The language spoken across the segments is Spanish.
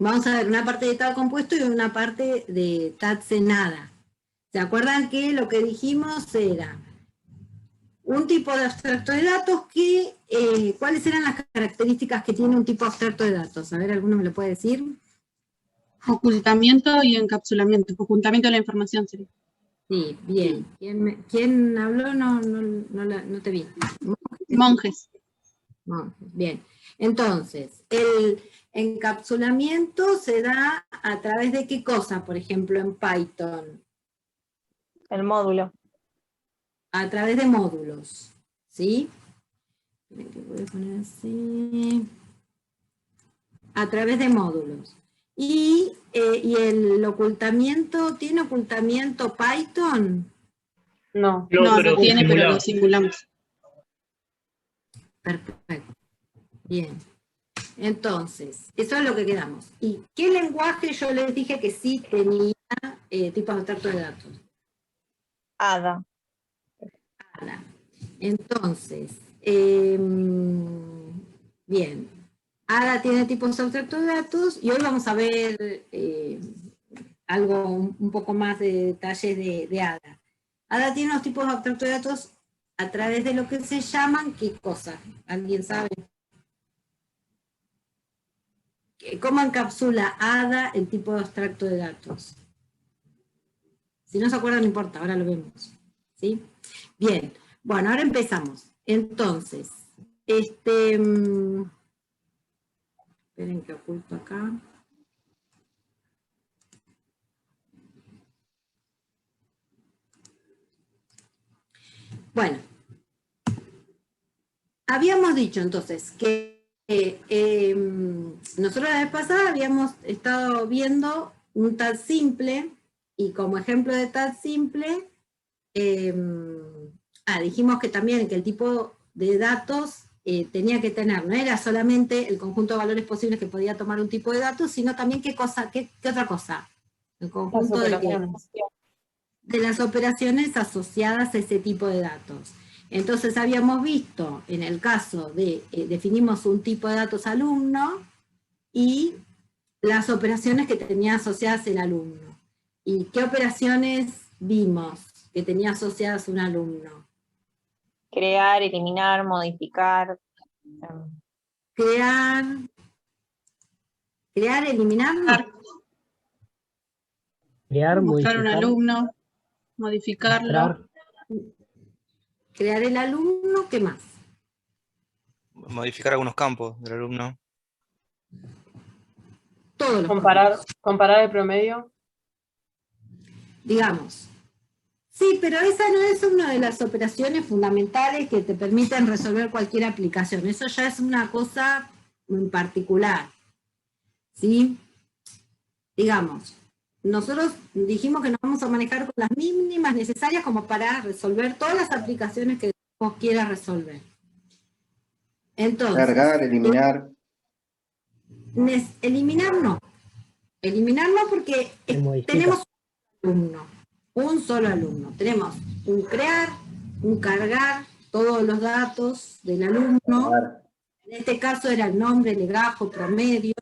vamos a ver una parte de TAD compuesto y una parte de TAD senada. ¿Se acuerdan que lo que dijimos era un tipo de abstracto de datos que, ¿cuáles eran las características que tiene un tipo abstracto de datos? A ver, ¿alguno me lo puede decir? Ocultamiento y encapsulamiento. Ocultamiento de la información sería. Sí, bien. ¿Quién habló? No te vi. Monjes. Bien. Entonces, el encapsulamiento se da a través de qué cosa, por ejemplo, en Python. El módulo. A través de módulos, ¿sí? Voy a poner así. A través de módulos. Y el ocultamiento, ¿tiene ocultamiento Python? No. No tiene, pero lo simulamos. Perfecto. Bien. Entonces, eso es lo que quedamos. ¿Y qué lenguaje yo les dije que sí tenía tipos abstractos de datos? Ada. Ada. Entonces, bien. Ada tiene tipos abstractos de datos y hoy vamos a ver algo un poco más de detalles de Ada. Ada tiene unos tipos abstractos de datos a través de lo que se llaman, ¿qué cosa? ¿Alguien sabe? ¿Cómo encapsula Ada el tipo de abstracto de datos? Si no se acuerdan, no importa, ahora lo vemos. ¿Sí? Bien, bueno, ahora empezamos. Entonces, esperen que oculto acá. Bueno, habíamos dicho entonces que nosotros la vez pasada habíamos estado viendo un TAD simple, y como ejemplo de TAD simple, dijimos que también que el tipo de datos tenía que tener, no era solamente el conjunto de valores posibles que podía tomar un tipo de datos, sino también qué otra cosa. El conjunto de las operaciones asociadas a ese tipo de datos. Entonces habíamos visto, en el caso de, definimos un tipo de datos alumno y las operaciones que tenía asociadas el alumno. ¿Y qué operaciones vimos que tenía asociadas un alumno? Crear, eliminar, modificar. Crear, eliminar, no. Crear, Mostrar modificar. un alumno, modificarlo. Mostrar. Crear el alumno, ¿qué más? Modificar algunos campos del alumno. Todos los Comparar el promedio. digamos. Sí, pero esa no es una de las operaciones fundamentales que te permiten resolver cualquier aplicación. Eso ya es una cosa en particular. ¿Sí? Digamos, nosotros dijimos que nos vamos a manejar con las mínimas necesarias como para resolver todas las aplicaciones que vos quieras resolver. Entonces, Cargar, eliminar. Eliminar no. Eliminar no porque tenemos un solo alumno. Tenemos un crear, un cargar, todos los datos del alumno. En este caso era el nombre, legajo, promedio.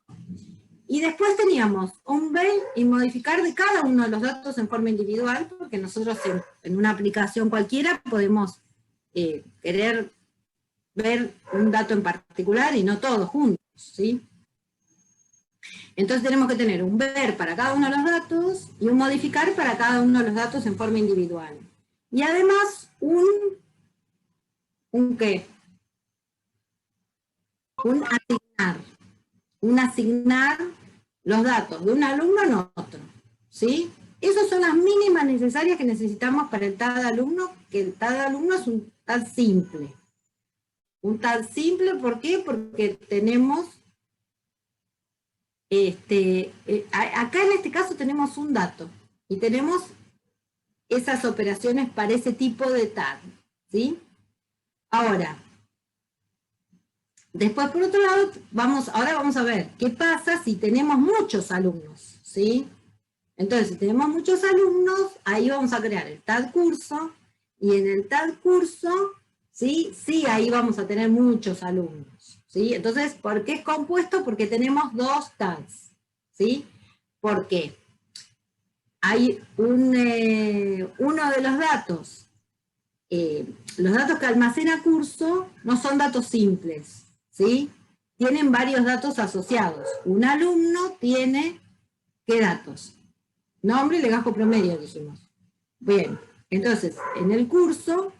Y después teníamos un ver y modificar de cada uno de los datos en forma individual, porque nosotros en una aplicación cualquiera podemos querer ver un dato en particular y no todos juntos, ¿sí? Entonces tenemos que tener un ver para cada uno de los datos y un modificar para cada uno de los datos en forma individual. Y además ¿un qué? Un asignar los datos de un alumno en otro, ¿sí? Esas son las mínimas necesarias que necesitamos para el TAD alumno, que el TAD alumno es un TAD simple. Un TAD simple, ¿por qué? Porque tenemos, acá en este caso tenemos un dato, y tenemos esas operaciones para ese tipo de TAD, ¿sí? Ahora, después, por otro lado, ahora vamos a ver qué pasa si tenemos muchos alumnos, ¿sí? Entonces, si tenemos muchos alumnos, ahí vamos a crear el TAD curso, y en el TAD curso, ¿sí? Sí, ahí vamos a tener muchos alumnos, ¿sí? Entonces, ¿por qué es compuesto? Porque tenemos dos TADs, ¿sí? Porque hay uno de los datos que almacena curso no son datos simples, ¿sí? Tienen varios datos asociados. Un alumno tiene, ¿qué datos? Nombre y legajo promedio, dijimos. Bien, entonces, en el curso,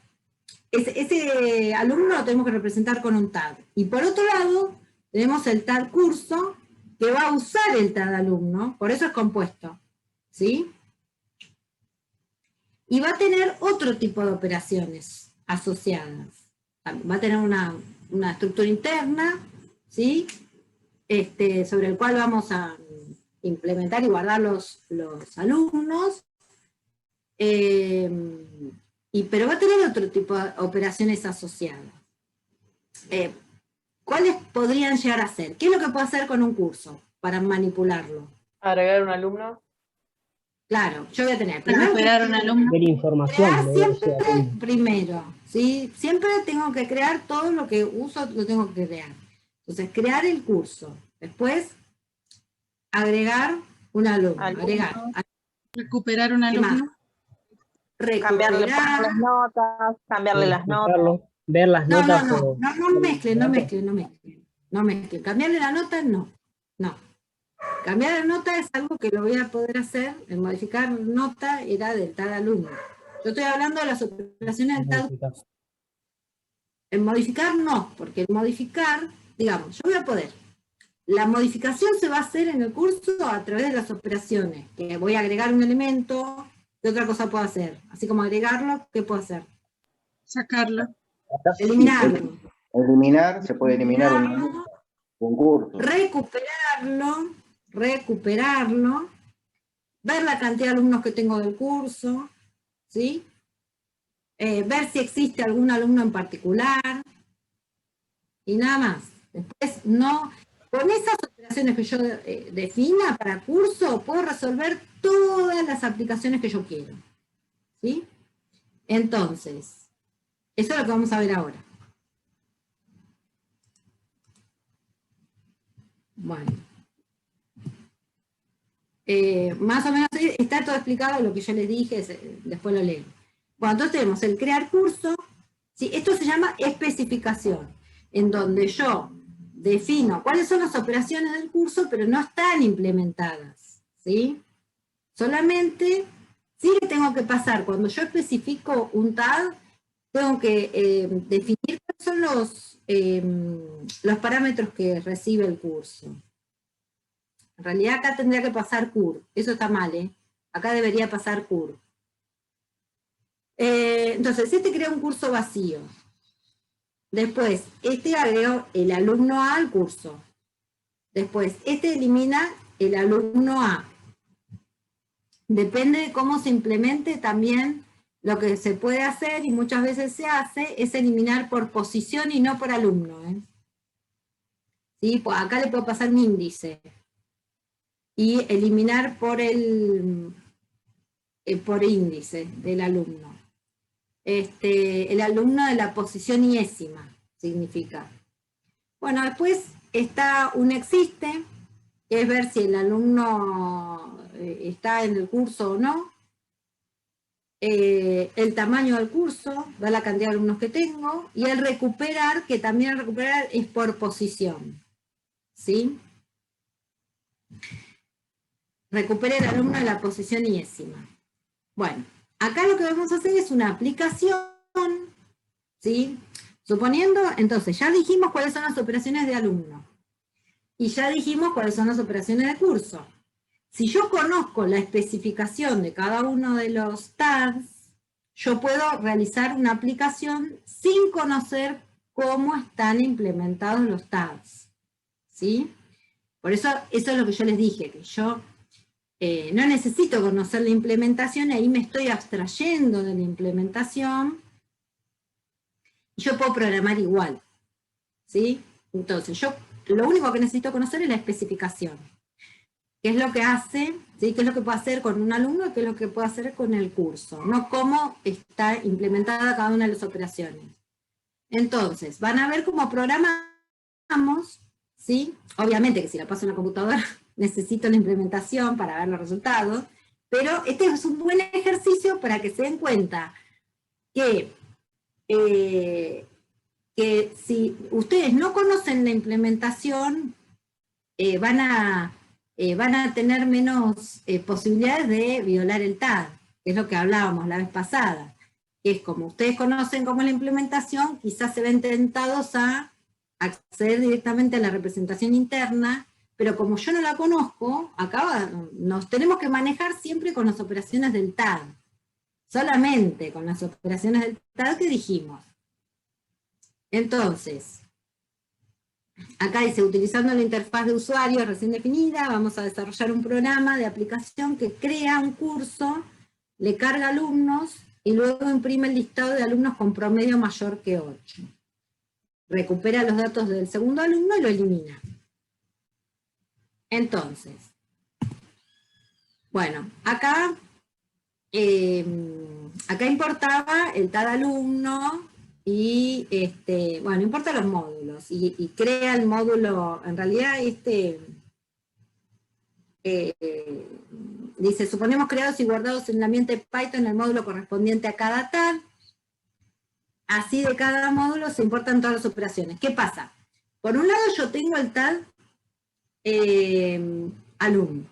ese alumno lo tenemos que representar con un tag. Y por otro lado, tenemos el tag curso, que va a usar el tag alumno, por eso es compuesto, ¿sí? Y va a tener otro tipo de operaciones asociadas. Va a tener una estructura interna, ¿sí? Sobre el cual vamos a implementar y guardar los alumnos, pero va a tener otro tipo de operaciones asociadas. ¿Cuáles podrían llegar a ser? ¿Qué es lo que puedo hacer con un curso para manipularlo? Agregar un alumno. Claro, yo voy a tener Recuperar un alumno. Ver información. crear siempre primero, ¿sí? Siempre tengo que crear todo lo que uso, lo tengo que crear. Entonces, crear el curso. Después, agregar un alumno. Recuperar un alumno. Cambiarle las notas, cambiarle las notas. Ver las notas. No mezclen. Cambiarle la nota, no. Cambiar la nota es algo que lo voy a poder hacer. El modificar nota era del tal alumno. Yo estoy hablando de las operaciones del tal. El modificar no, porque el modificar, digamos, yo voy a poder. La modificación se va a hacer en el curso a través de las operaciones. Que voy a agregar un elemento, ¿qué otra cosa puedo hacer? Así como agregarlo, ¿qué puedo hacer? Sacarlo. Eliminarlo. Eliminar, se puede eliminar un curso. Recuperarlo, ver la cantidad de alumnos que tengo del curso, ¿sí? Ver si existe algún alumno en particular, y nada más. Después no, con esas operaciones que yo defina para curso, puedo resolver todas las aplicaciones que yo quiero, ¿sí? Entonces, eso es lo que vamos a ver ahora. Bueno. Más o menos está todo explicado lo que yo les dije, después lo leo. Bueno, entonces tenemos el crear curso, ¿sí? Esto se llama especificación, en donde yo defino cuáles son las operaciones del curso, pero no están implementadas, ¿sí? Solamente, sí que tengo que pasar, cuando yo especifico un tag, tengo que definir cuáles son los parámetros que recibe el curso. En realidad acá tendría que pasar cur, eso está mal, ¿eh? Acá debería pasar cur. Entonces, crea un curso vacío. Después, agregó el alumno A al curso. Después, elimina el alumno A. Depende de cómo se implemente también, lo que se puede hacer, y muchas veces se hace, es eliminar por posición y no por alumno, ¿eh? ¿Sí? Pues acá le puedo pasar un índice. Y eliminar por índice del alumno. El alumno de la posición iésima, significa. Bueno, después está un existe, que es ver si el alumno está en el curso o no. El tamaño del curso, da la cantidad de alumnos que tengo. Y el recuperar, que también el recuperar es por posición. ¿Sí? Recupere el alumno de la posición iésima. Bueno, acá lo que vamos a hacer es una aplicación, ¿sí? Suponiendo, entonces, ya dijimos cuáles son las operaciones de alumno. Y ya dijimos cuáles son las operaciones de curso. Si yo conozco la especificación de cada uno de los tags, yo puedo realizar una aplicación sin conocer cómo están implementados los tags, ¿sí? Por eso es lo que yo les dije, que yo no necesito conocer la implementación, ahí me estoy abstrayendo de la implementación, y yo puedo programar igual, ¿sí? Entonces, yo lo único que necesito conocer es la especificación. ¿Qué es lo que hace? ¿Sí? ¿Qué es lo que puedo hacer con un alumno y qué es lo que puedo hacer con el curso? No cómo está implementada cada una de las operaciones. Entonces, van a ver cómo programamos, ¿sí? Obviamente que si la paso en la computadora necesito la implementación para ver los resultados, pero este es un buen ejercicio para que se den cuenta que si ustedes no conocen la implementación, van a tener menos posibilidades de violar el TAD, que es lo que hablábamos la vez pasada, que es como ustedes conocen cómo es la implementación, quizás se ven tentados a acceder directamente a la representación interna, pero como yo no la conozco, acá nos tenemos que manejar siempre con las operaciones del TAD, solamente con las operaciones del TAD que dijimos. Entonces, acá dice, utilizando la interfaz de usuario recién definida, vamos a desarrollar un programa de aplicación que crea un curso, le carga alumnos, y luego imprime el listado de alumnos con promedio mayor que 8. Recupera los datos del segundo alumno y lo elimina. Entonces, bueno, acá importaba el tal alumno y, bueno, importa los módulos y crea el módulo, en realidad dice, suponemos creados y guardados en el ambiente Python el módulo correspondiente a cada tal. Así de cada módulo se importan todas las operaciones. ¿Qué pasa? Por un lado yo tengo el tal alumno.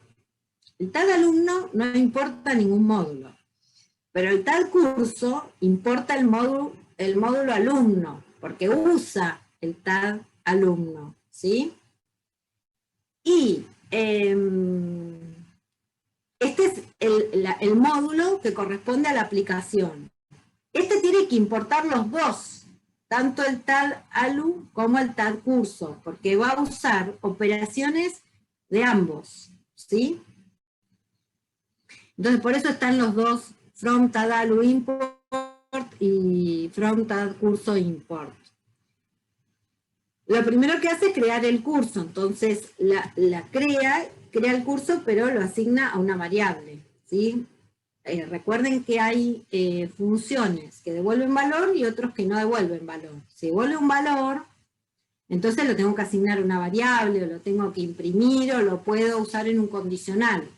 El tal alumno no importa ningún módulo, pero el tal curso importa el módulo alumno, porque usa el tal alumno, ¿sí? Y este es el módulo que corresponde a la aplicación. Este tiene que importar los dos, tanto el tal alu como el tal curso, porque va a usar operaciones de ambos, ¿sí? Entonces por eso están los dos, from tal alu import y from tal curso import. Lo primero que hace es crear el curso, entonces crea el curso, pero lo asigna a una variable, ¿sí? Recuerden que hay funciones que devuelven valor y otros que no devuelven valor. Si devuelve un valor, entonces lo tengo que asignar a una variable, o lo tengo que imprimir, o lo puedo usar en un condicional,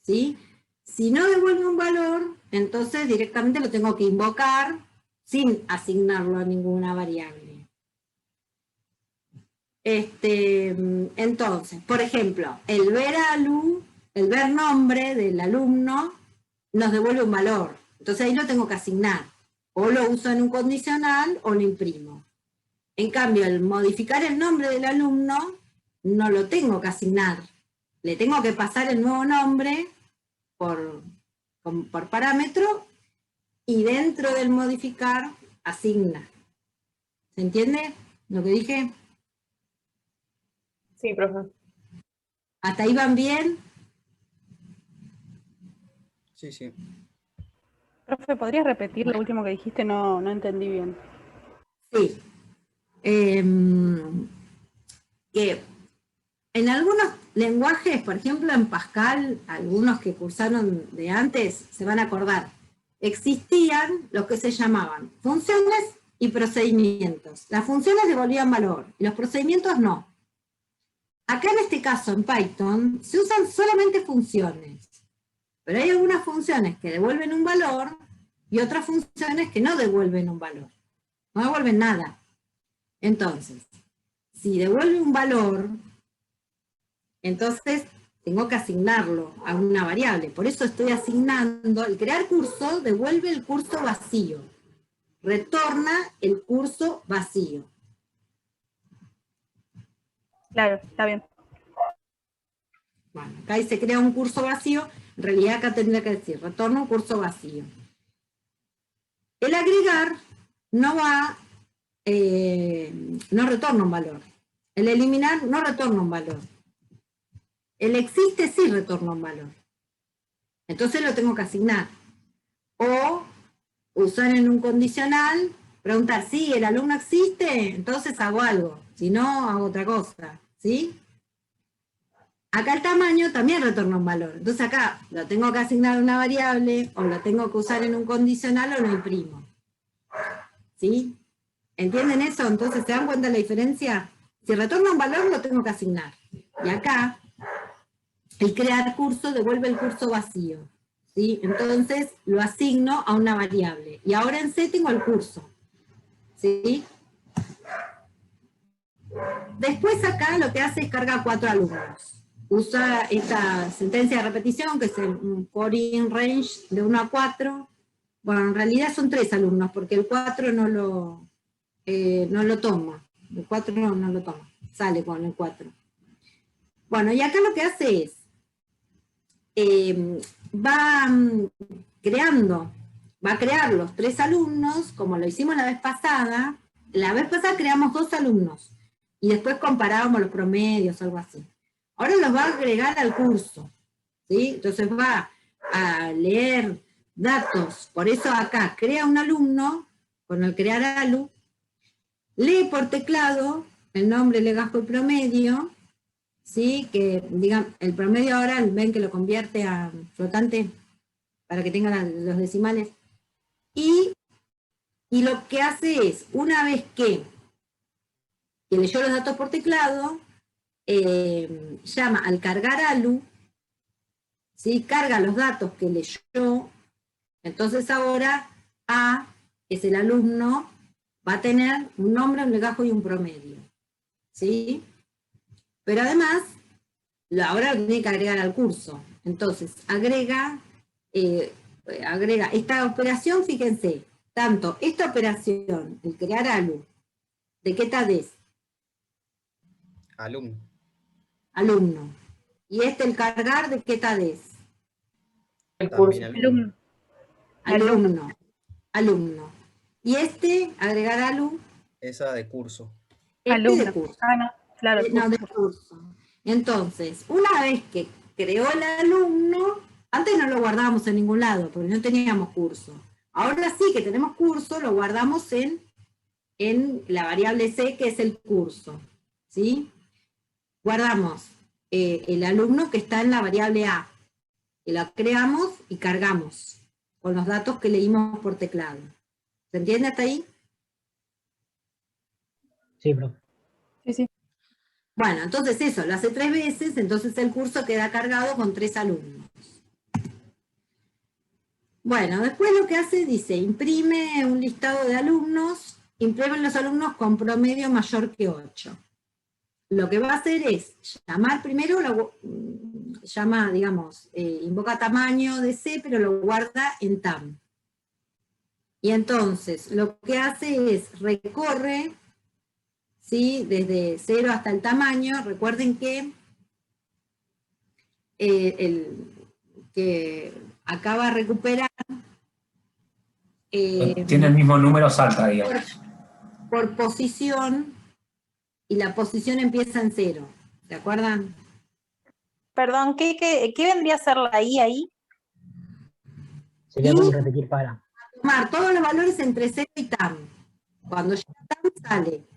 ¿sí? Si no devuelve un valor, entonces directamente lo tengo que invocar sin asignarlo a ninguna variable. Entonces, por ejemplo, el ver nombre del alumno nos devuelve un valor. Entonces ahí lo tengo que asignar. O lo uso en un condicional o lo imprimo. En cambio, el modificar el nombre del alumno no lo tengo que asignar. Le tengo que pasar el nuevo nombre por parámetro y dentro del modificar asigna. ¿Se entiende lo que dije? Sí, profe. ¿Hasta ahí van bien? Sí, sí. Profe, ¿podrías repetir lo último que dijiste? No entendí bien. Sí. Que en algunos lenguajes, por ejemplo en Pascal, algunos que cursaron de antes se van a acordar, existían lo que se llamaban funciones y procedimientos. Las funciones devolvían valor y los procedimientos no. Acá en este caso, en Python, se usan solamente funciones. Pero hay algunas funciones que devuelven un valor y otras funciones que no devuelven un valor. No devuelven nada. Entonces, si devuelve un valor, entonces tengo que asignarlo a una variable. Por eso estoy asignando, el crear curso devuelve el curso vacío. Retorna el curso vacío. Claro, está bien. Bueno, acá dice crea un curso vacío, en realidad acá tendría que decir retorna un curso vacío. El agregar no retorna un valor. El eliminar no retorna un valor. El existe sí retorna un valor. Entonces lo tengo que asignar. O usar en un condicional, preguntar, ¿sí, el alumno existe? Entonces hago algo. Si no, hago otra cosa. ¿Sí? Acá el tamaño también retorna un valor. Entonces acá lo tengo que asignar a una variable, o lo tengo que usar en un condicional, o lo imprimo. ¿Sí? ¿Entienden eso? Entonces, ¿se dan cuenta de la diferencia? Si retorna un valor, lo tengo que asignar. Y acá, el crear curso devuelve el curso vacío, ¿sí? Entonces lo asigno a una variable. Y ahora en C tengo el curso, ¿sí? Después acá lo que hace es cargar 4 alumnos. Usa esta sentencia de repetición, que es un for in range de 1 a 4. Bueno, en realidad son 3 alumnos, porque el 4 no lo toma. El 4 no lo toma, sale con el 4. Bueno, y acá lo que hace es, va a crear los 3 alumnos, como lo hicimos la vez pasada. La vez pasada creamos 2 alumnos, y después comparábamos los promedios, algo así. Ahora los va a agregar al curso, ¿sí? Entonces va a leer datos, por eso acá crea un alumno, con el crear alu, lee por teclado el nombre, legajo y promedio, ¿sí? Que digan, el promedio ahora ven que lo convierte a flotante para que tengan los decimales. Y lo que hace es, una vez que leyó los datos por teclado, llama al cargar alu, ¿sí? Carga los datos que leyó. Entonces ahora A, que es el alumno, va a tener un nombre, un legajo y un promedio, ¿sí? Pero además, ahora lo tiene que agregar al curso. Entonces, agrega esta operación, fíjense, tanto esta operación, el crear alu, ¿de qué TAD es? Alumno. Alumno. Y el cargar, ¿de qué TAD es? El curso. Alumno. Alumno. Y agregar alu. Esa de curso. Alumno. De curso. Ah, no, claro. No, de curso. Entonces, una vez que creó el alumno, antes no lo guardábamos en ningún lado, porque no teníamos curso. Ahora sí que tenemos curso, lo guardamos en la variable C, que es el curso, ¿sí? Guardamos el alumno que está en la variable A, que la creamos y cargamos con los datos que leímos por teclado. ¿Se entiende hasta ahí? Sí, profe. Sí. Bueno, entonces eso, lo hace 3 veces, entonces el curso queda cargado con 3 alumnos. Bueno, después lo que hace, dice, imprime un listado de alumnos, imprimen los alumnos con promedio mayor que 8. Lo que va a hacer es llamar primero, invoca tamaño de C, pero lo guarda en TAM. Y entonces lo que hace es recorre, ¿sí? Desde 0 hasta el tamaño. Recuerden que acá va a recuperar. Tiene el mismo número, salta, digamos. Por posición, y la posición empieza en 0. ¿Se acuerdan? Perdón, ¿qué vendría a ser la I ahí? Sería como repetir para. Tomar todos los valores entre 0 y TAM. Cuando llega TAM sale.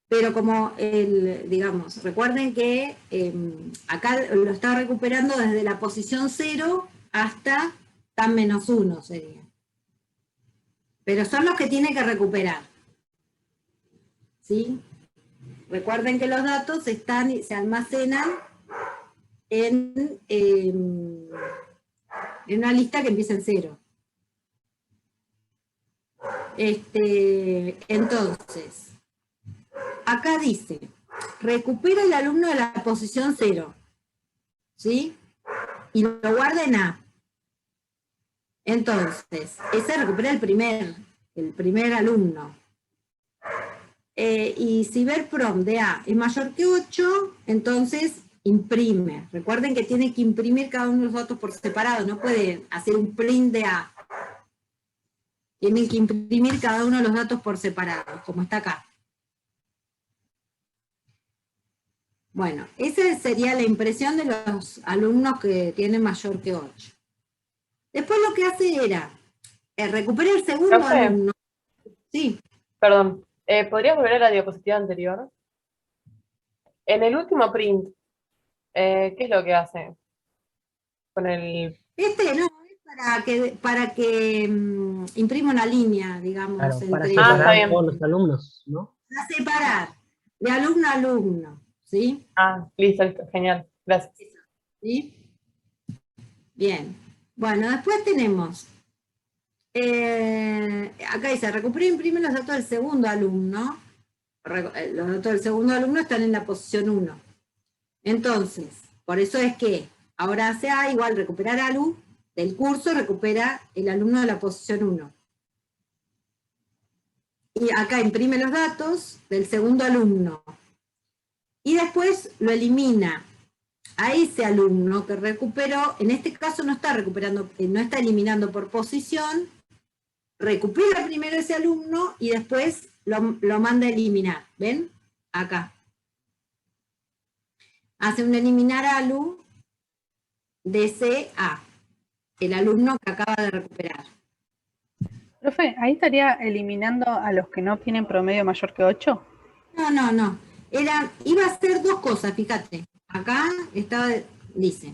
Pero como, recuerden que acá lo está recuperando desde la posición 0 hasta TAM menos 1 sería. Pero son los que tiene que recuperar. ¿Sí? Recuerden que los datos se almacenan en una lista que empieza en 0. Entonces, acá dice, recupera el alumno de la posición 0, ¿sí? Y lo guarda en A. Entonces, ese recupera el primer alumno. Y si ver prom de A es mayor que 8, entonces imprime. Recuerden que tiene que imprimir cada uno de los datos por separado, no puede hacer un print de A. Tienen que imprimir cada uno de los datos por separado, como está acá. Bueno, esa sería la impresión de los alumnos que tienen mayor que 8. Después lo que hace era recuperar el segundo alumno. Sí. Perdón, ¿podrías volver a la diapositiva anterior? En el último print, ¿qué es lo que hace? Con el... No, es para que imprima una línea, digamos. Claro, para entre separar todos los alumnos, ¿no? Para separar de alumno a alumno, ¿sí? listo, genial, gracias. ¿Sí? Bien. Bueno, después tenemos, acá dice, recupera e imprime los datos del segundo alumno. Los datos del segundo alumno están en la posición 1. Entonces, por eso es que ahora hace A igual recuperar ALU del curso, recupera el alumno de la posición 1. Y acá imprime los datos del segundo alumno. Y después lo elimina a ese alumno que recuperó, en este caso no está recuperando, no está eliminando por posición, recupera primero ese alumno y después lo manda a eliminar. ¿Ven? Acá. Hace un eliminar ALU de ese A, el alumno que acaba de recuperar. Profe, ¿ahí estaría eliminando a los que no tienen promedio mayor que 8? No. Iba a ser dos cosas, fíjate. Acá dice,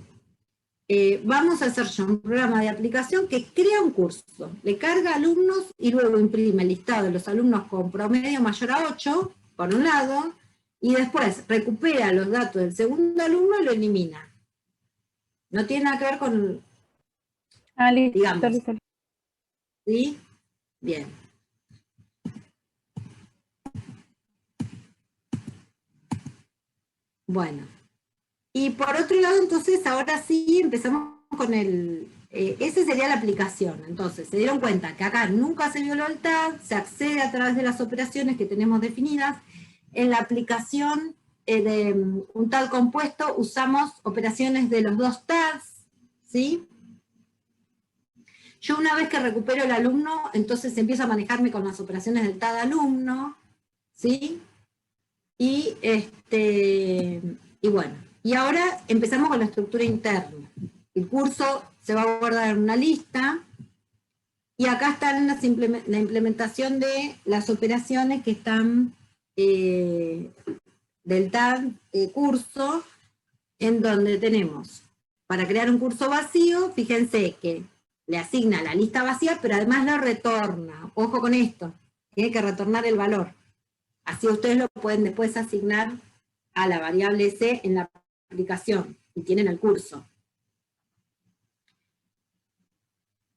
vamos a hacer ya un programa de aplicación que crea un curso, le carga alumnos y luego imprime el listado de los alumnos con promedio mayor a 8, por un lado, y después recupera los datos del segundo alumno y lo elimina. No tiene nada que ver con, Listo, digamos. listo. ¿Sí? Bien. Bueno. Y por otro lado, entonces, ahora sí empezamos con esa sería la aplicación. Entonces, se dieron cuenta que acá nunca se violó el TAG, se accede a través de las operaciones que tenemos definidas. En la aplicación de un TAG compuesto usamos operaciones de los dos TAGs, ¿sí? Yo una vez que recupero el alumno, entonces empiezo a manejarme con las operaciones del TAG alumno, ¿sí? Y bueno, y ahora empezamos con la estructura interna. El curso se va a guardar en una lista, y acá están la implementación de las operaciones que están del TAG curso, en donde tenemos, para crear un curso vacío, fíjense que le asigna la lista vacía, pero además lo retorna. Ojo con esto, tiene que retornar el valor. Así ustedes lo pueden después asignar a la variable C en la aplicación, y tienen el curso.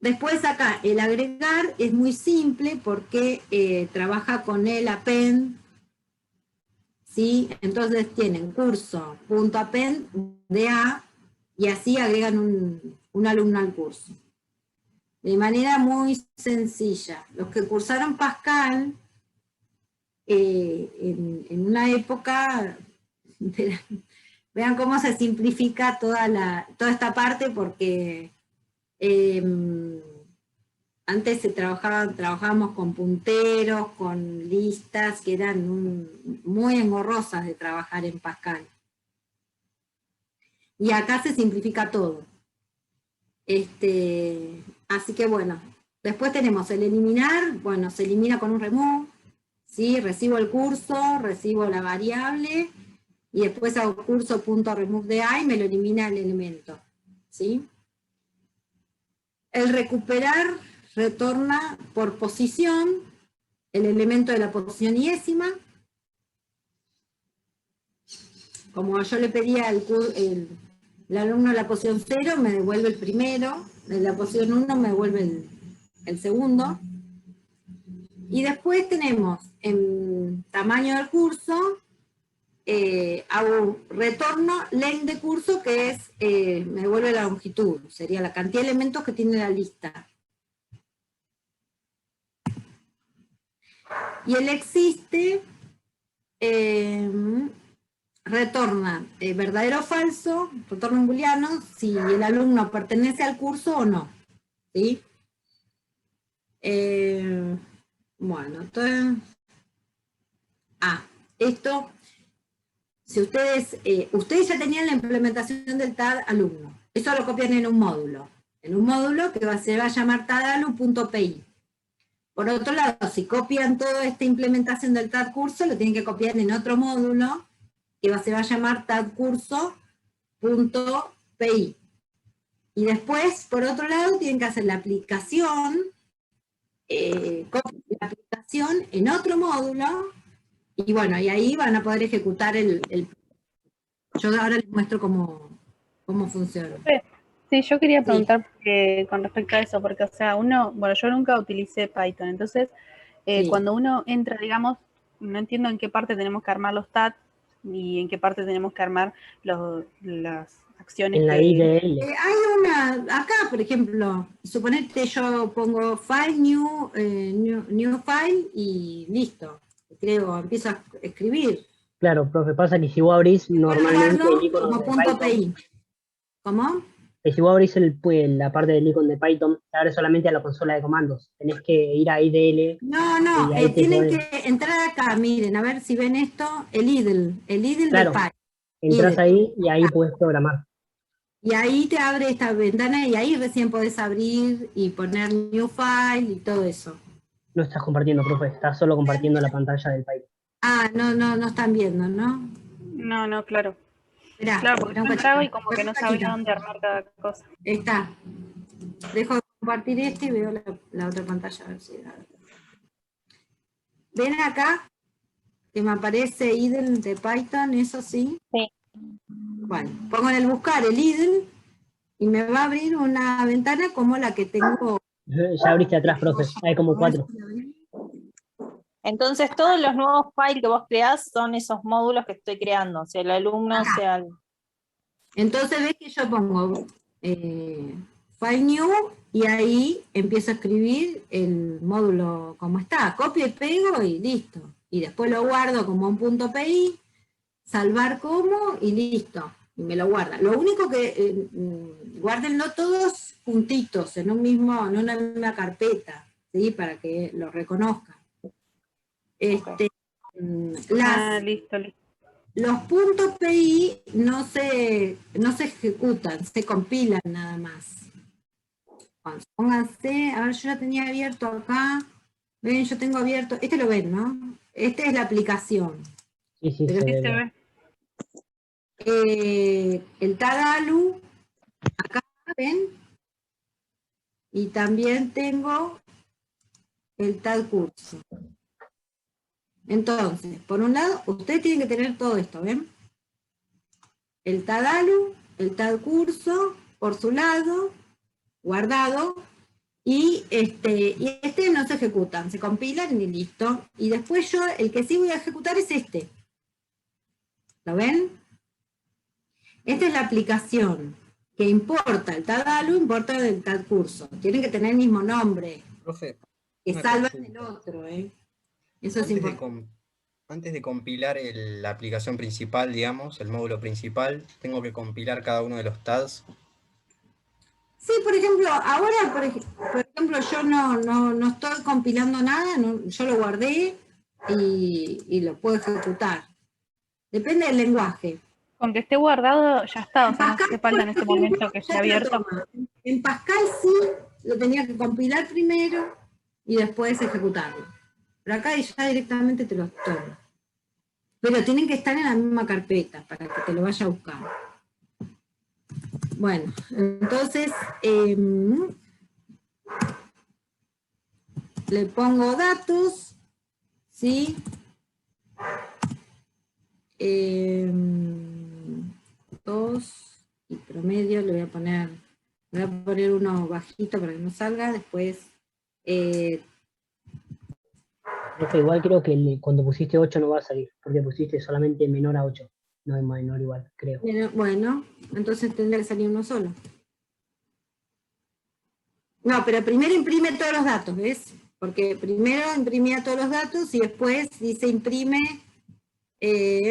Después acá, el agregar es muy simple porque trabaja con el append, ¿sí? Entonces tienen curso.append de A, y así agregan un alumno al curso. De manera muy sencilla. Los que cursaron Pascal, en una época, vean cómo se simplifica toda esta parte, porque antes trabajábamos con punteros, con listas que eran muy engorrosas de trabajar en Pascal. Y acá se simplifica todo. Así que bueno, después tenemos el eliminar, bueno, se elimina con un remove, ¿sí? Recibo el curso, recibo la variable, y después hago curso.remove de A y me lo elimina el elemento, ¿sí? El recuperar retorna por posición el elemento de la posición iésima. Como yo le pedía el alumno de la posición 0, me devuelve el primero, de la posición 1 me devuelve el segundo. Y después tenemos en tamaño del curso, hago retorno length de curso, que es, me devuelve la longitud, sería la cantidad de elementos que tiene la lista. Y el existe retorna verdadero o falso, retorna un booleano, si el alumno pertenece al curso o no, ¿sí? Bueno, entonces, esto, si ustedes ya tenían la implementación del TAG alumno, eso lo copian en un módulo que se va a llamar tagalu.pi. Por otro lado, si copian toda esta implementación del TAG curso, lo tienen que copiar en otro módulo, que se va a llamar tagcurso.pi. Y después, por otro lado, tienen que hacer la aplicación, la aplicación en otro módulo, y bueno, y ahí van a poder ejecutar yo ahora les muestro cómo cómo funciona. Sí, yo quería Sí. preguntar con respecto a eso, porque, o sea, yo nunca utilicé Python, entonces, Sí. cuando uno entra, digamos, no entiendo en qué parte tenemos que armar los stats y en qué parte tenemos que armar las acciones En la que... IDL. Hay una, acá por ejemplo, suponete yo pongo file new file y listo. Creo, empiezo a escribir. Claro, profe, pasa que si vos abrís normalmente el Guardo icono como de punto Python, .pi. ¿Cómo? y si vos abrís la parte del icono de Python, te abre solamente a la consola de comandos. Tenés que ir a IDL No, y ahí te tienen podés. que entrar acá, miren, a ver si ven esto, el idle Claro, de Python. entras idle. ahí y ahí podés programar. Y ahí te abre esta ventana y ahí recién podés abrir y poner new file y todo eso. No estás compartiendo, profe, estás solo compartiendo la pantalla del Python. Ah, no están viendo, ¿no? No, claro. Esperá, Claro, porque esperá yo un entraba y cachito, como que no sabía dónde armar cada cosa. Está. Dejo de compartir este y veo la otra pantalla. A ver si ¿ven acá? Que me aparece idle de Python, eso sí. Sí. Bueno, pongo en el buscar el idle y me va a abrir una ventana como la que tengo. Ya abriste atrás, profe, hay como 4. Entonces, todos los nuevos files que vos creás son esos módulos que estoy creando, sea el alumno, Ajá. sea el... Entonces ves que yo pongo file new y ahí empiezo a escribir el módulo como está, copio y pego y listo. Y después lo guardo como un punto .pi, salvar como y listo. Y me lo guarda. Lo único que guárdenlo todos juntitos en en una misma carpeta, ¿sí? Para que lo reconozcan. Listo. Los puntos PI no se ejecutan, se compilan nada más. Pónganse, a ver, yo ya tenía abierto acá. Ven, yo tengo abierto, este lo ven, ¿no? Esta es la aplicación. Sí, Pero se ve. el Tadalu, acá ven. Y también tengo el Tad curso. Entonces, por un lado, ustedes tienen que tener todo esto, ¿ven? El Tadalu, el Tad curso, por su lado, guardado, y no se ejecutan, se compilan y listo. Y después yo, el que sí voy a ejecutar es este. ¿Lo ven? Esta es la aplicación que importa el Tadalu, importa el Tad curso. Tienen que tener el mismo nombre. Profe, Que una salvan consulta. el otro, ¿eh? Eso es importante. Antes de compilar la aplicación principal, digamos, el módulo principal, ¿tengo que compilar cada uno de los tags? Sí, por ejemplo, ahora, por ejemplo, yo no estoy compilando nada, yo lo guardé y lo puedo ejecutar. Depende del lenguaje. Con que esté guardado ya está, o sea, no Pascal, hace falta en este por ejemplo, momento que esté ya te lo abierto. toma. En Pascal sí, lo tenía que compilar primero y después ejecutarlo. Pero acá ya directamente te lo toma. Pero tienen que estar en la misma carpeta para que te lo vaya a buscar. Bueno, entonces le pongo datos, ¿sí? Dos y promedio le voy a poner uno bajito para que no salga, después Profe, igual creo que cuando pusiste 8 no va a salir, porque pusiste solamente menor a 8, no es menor igual, creo. bueno, entonces tendría que salir uno solo. No, pero primero imprime todos los datos, ¿ves? Porque primero imprimía todos los datos y después dice imprime y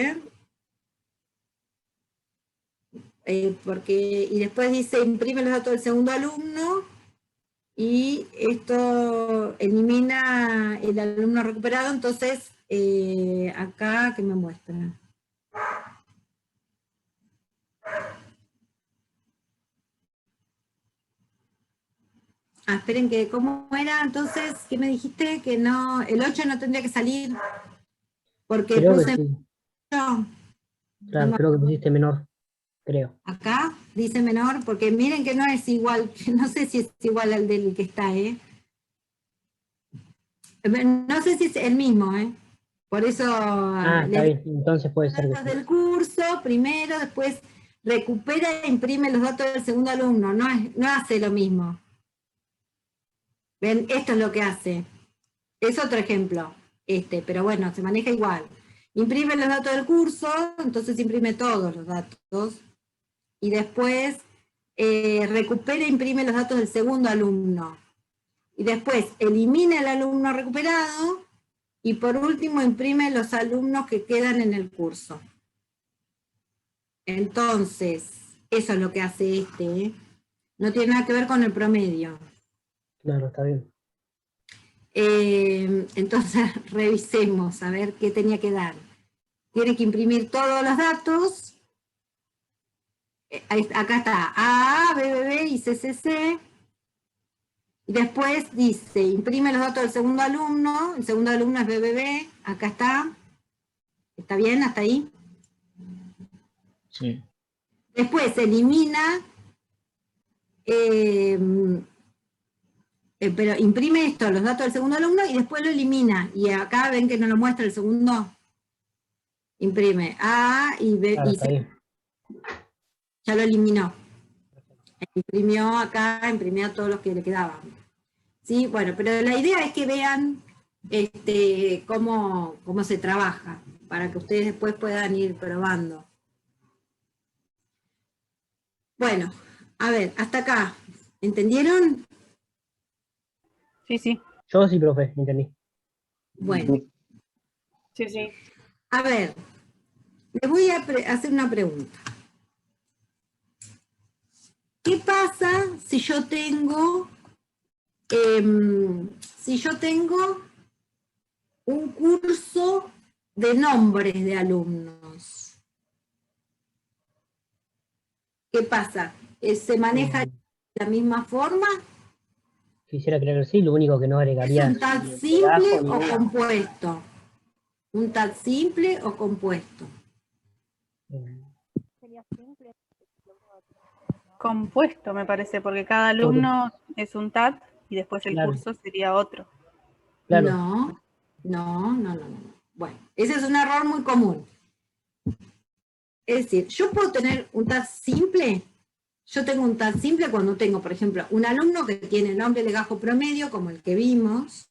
después dice imprime los datos del segundo alumno y esto elimina el alumno recuperado, entonces acá que me muestra. Esperen, que ¿cómo era entonces? ¿Qué me dijiste? Que no, el 8 no tendría que salir porque Creo puse que sí. 8. Claro, creo que pusiste menor, creo. Acá dice menor, porque miren que no es igual, no sé si es igual al del que está, no sé si es el mismo, Por eso... Está bien, entonces puede ser que sí. del curso primero, después recupera e imprime los datos del segundo alumno, no hace lo mismo. ¿Ven? Esto es lo que hace. Es otro ejemplo, pero bueno, se maneja igual. Imprime los datos del curso, entonces imprime todos los datos, y después recupera e imprime los datos del segundo alumno. Y después elimina el alumno recuperado, y por último imprime los alumnos que quedan en el curso. Entonces, eso es lo que hace No tiene nada que ver con el promedio. Claro, está bien. Entonces, revisemos a ver qué tenía que dar. Tiene que imprimir todos los datos. Acá está A, B, y CCC. Y después dice, imprime los datos del segundo alumno. El segundo alumno es BBB. Acá está. ¿Está bien hasta ahí? Sí. Después elimina, pero imprime esto, los datos del segundo alumno, y después lo elimina. Y acá ven que no lo muestra el segundo. Imprime A y B, Claro, y está C. bien. Ya lo eliminó. Imprimió acá, imprimió a todos los que le quedaban. ¿Sí? Bueno, pero la idea es que vean cómo se trabaja, para que ustedes después puedan ir probando. Bueno, a ver, hasta acá. ¿Entendieron? Sí, sí. Yo sí, profe, entendí. Bueno. Sí, sí. A ver, les voy a hacer una pregunta. ¿Qué pasa si yo tengo un curso de nombres de alumnos? ¿Qué pasa? ¿Se maneja de la misma forma? Quisiera creer que sí, lo único que no agregaría... ¿Es un tag simple o compuesto? ¿Un tag simple o compuesto? Compuesto, me parece, porque cada alumno es un TAT y después el curso sería otro. Claro. No. Bueno, ese es un error muy común. Es decir, yo puedo tener un tag simple. Yo tengo un tag simple cuando tengo, por ejemplo, un alumno que tiene nombre legajo promedio, como el que vimos.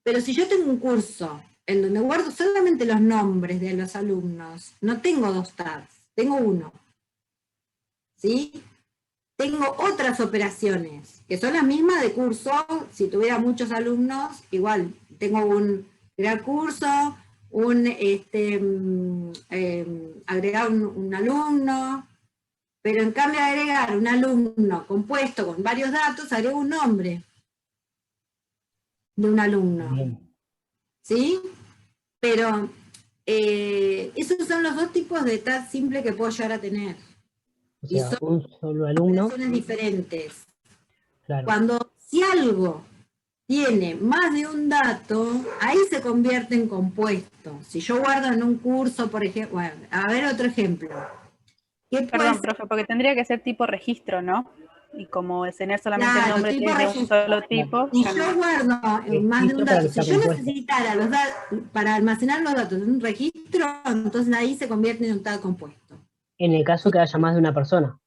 Pero si yo tengo un curso en donde guardo solamente los nombres de los alumnos, no tengo dos tags, tengo uno. ¿Sí? Tengo otras operaciones, que son las mismas de curso. Si tuviera muchos alumnos, igual, tengo un crear curso, agregar un alumno, pero en cambio de agregar un alumno compuesto con varios datos, agrego un nombre de un alumno. Bien. ¿Sí? Pero esos son los dos tipos de tag simple que puedo llegar a tener. O sea, son un solo alumno. operaciones diferentes. Claro. Si algo tiene más de un dato, ahí se convierte en compuesto. Si yo guardo en un curso, por ejemplo, bueno, a ver otro ejemplo. Perdón, profe, porque tendría que ser tipo registro, ¿no? Y como tener solamente el nombre de un solo tipo. Si yo guardo más de un dato, si yo necesitara los datos para almacenar los datos en un registro, entonces ahí se convierte en un tag compuesto. En el caso que haya más de una persona.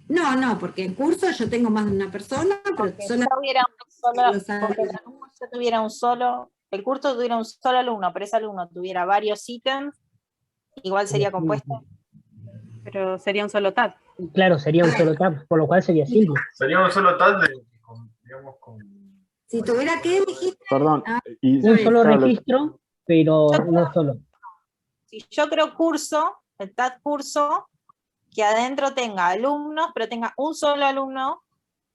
No, porque en curso yo tengo más de una persona, pero porque el curso tuviera un solo alumno, pero ese alumno tuviera varios ítems, igual sería compuesto. Pero sería un solo tab. Claro, sería un solo tab, por lo cual sería simple. Sería un solo tab si tuviera que registrar... Perdón. Un solo registro, pero no solo. Si yo creo curso, el tag curso, que adentro tenga alumnos, pero tenga un solo alumno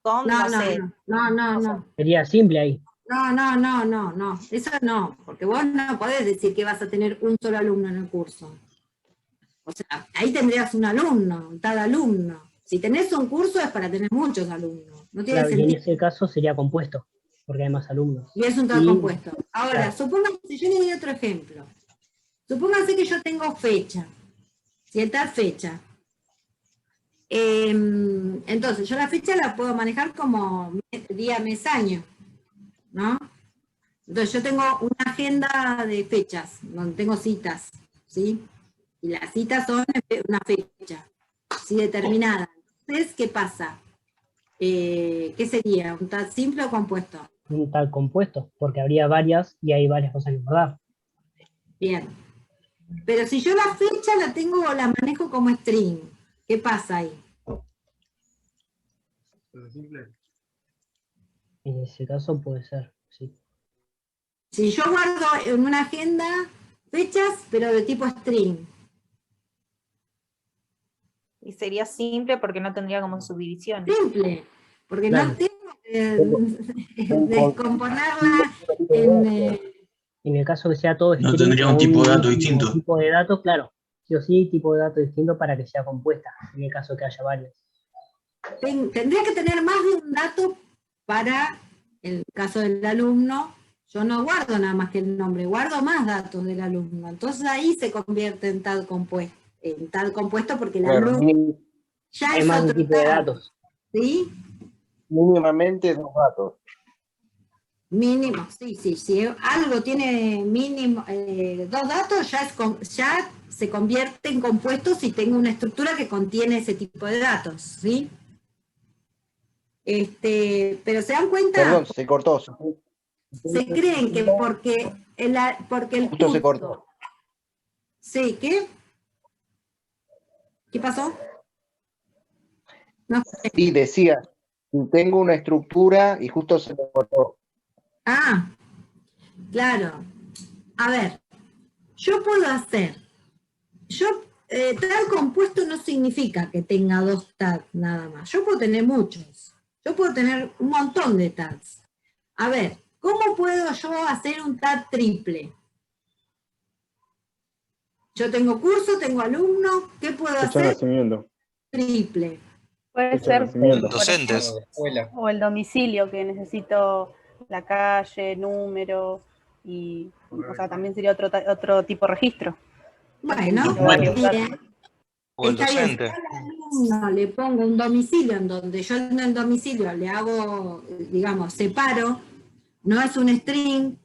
con, No. Sería simple ahí. No. Eso no, porque vos no podés decir que vas a tener un solo alumno en el curso. O sea, ahí tendrías un alumno, un tal alumno. Si tenés un curso es para tener muchos alumnos. No tiene sentido. Y en ese caso sería compuesto, porque hay más alumnos. Y es un tal compuesto. Ahora, supóngase, yo le doy otro ejemplo. Supóngase que yo tengo fecha. Cierta fecha. Entonces, yo la fecha la puedo manejar como día, mes, año, ¿no? Entonces, yo tengo una agenda de fechas, donde tengo citas, ¿sí? Y las citas son una fecha, ¿sí? Determinada. Entonces, ¿qué pasa? ¿Qué sería? ¿Un TAD simple o compuesto? Un TAD compuesto, porque habría varias y hay varias cosas que guardar. Bien. Pero si yo la fecha la tengo o la manejo como string, ¿qué pasa ahí? En ese caso puede ser, sí. Si yo guardo en una agenda fechas, pero de tipo string. Y sería simple porque no tendría como subdivisiones. Simple, porque Claro. no tengo que descomponerla en... En el caso que sea todo No string tendría o un tipo de dato mismo distinto. tipo de datos, claro. Sí o sí, tipo de dato distinto para que sea compuesta, en el caso que haya varios. Tendría que tener más de un dato para el caso del alumno. Yo no guardo nada más que el nombre, guardo más datos del alumno. Entonces ahí se convierte en tal compuesto porque el Claro, alumno ya Hay es más de un otro tipo de tal, datos. ¿sí? mínimamente 2 datos. Mínimo, sí. Si algo tiene mínimo 2 datos, ya se convierte en compuesto si tengo una estructura que contiene ese tipo de datos, ¿sí? Pero se dan cuenta, Perdón, se cortó. se creen que porque el Justo se curso... cortó. Sí, ¿qué? ¿Qué pasó? No sé. Y decía, tengo una estructura y justo se me cortó. Ah, claro. A ver, yo puedo hacer... tal compuesto no significa que tenga 2 tags nada más. Yo puedo tener muchos. Yo puedo tener un montón de tags. A ver, ¿cómo puedo yo hacer un tag triple? Yo tengo curso, tengo alumno. ¿Qué puedo Fecha de hacer? nacimiento. Triple. Puede Fecha de ser, nacimiento. por Docentes. ejemplo, Escuela. o el domicilio, que necesito la calle, número, y, o sea, también sería otro tipo de registro. Bueno, Varios datos. bien. O el Está bien, si docente. yo al alumno le pongo un domicilio en donde yo en el domicilio le hago, digamos, separo, no es un string,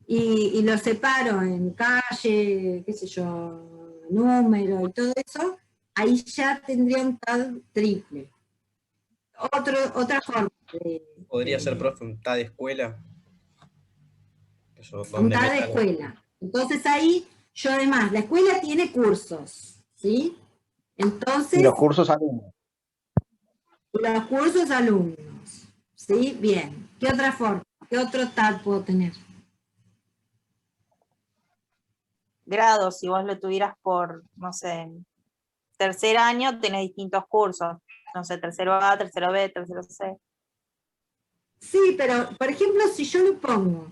y lo separo en calle, qué sé yo, número y todo eso, ahí ya tendría un tag triple. Otra forma Podría ser, profe, un TAD de escuela. Eso, un donde tag de meta escuela. Entonces ahí, yo además, la escuela tiene cursos, ¿sí? Entonces, Y los cursos alumnos. los cursos alumnos, ¿sí? Bien. ¿Qué otra forma? ¿Qué otro tag puedo tener? Grados, si vos lo tuvieras por, no sé, tercer año, tenés distintos cursos. No sé, tercero A, tercero B, tercero C. Sí, pero, por ejemplo, si yo le pongo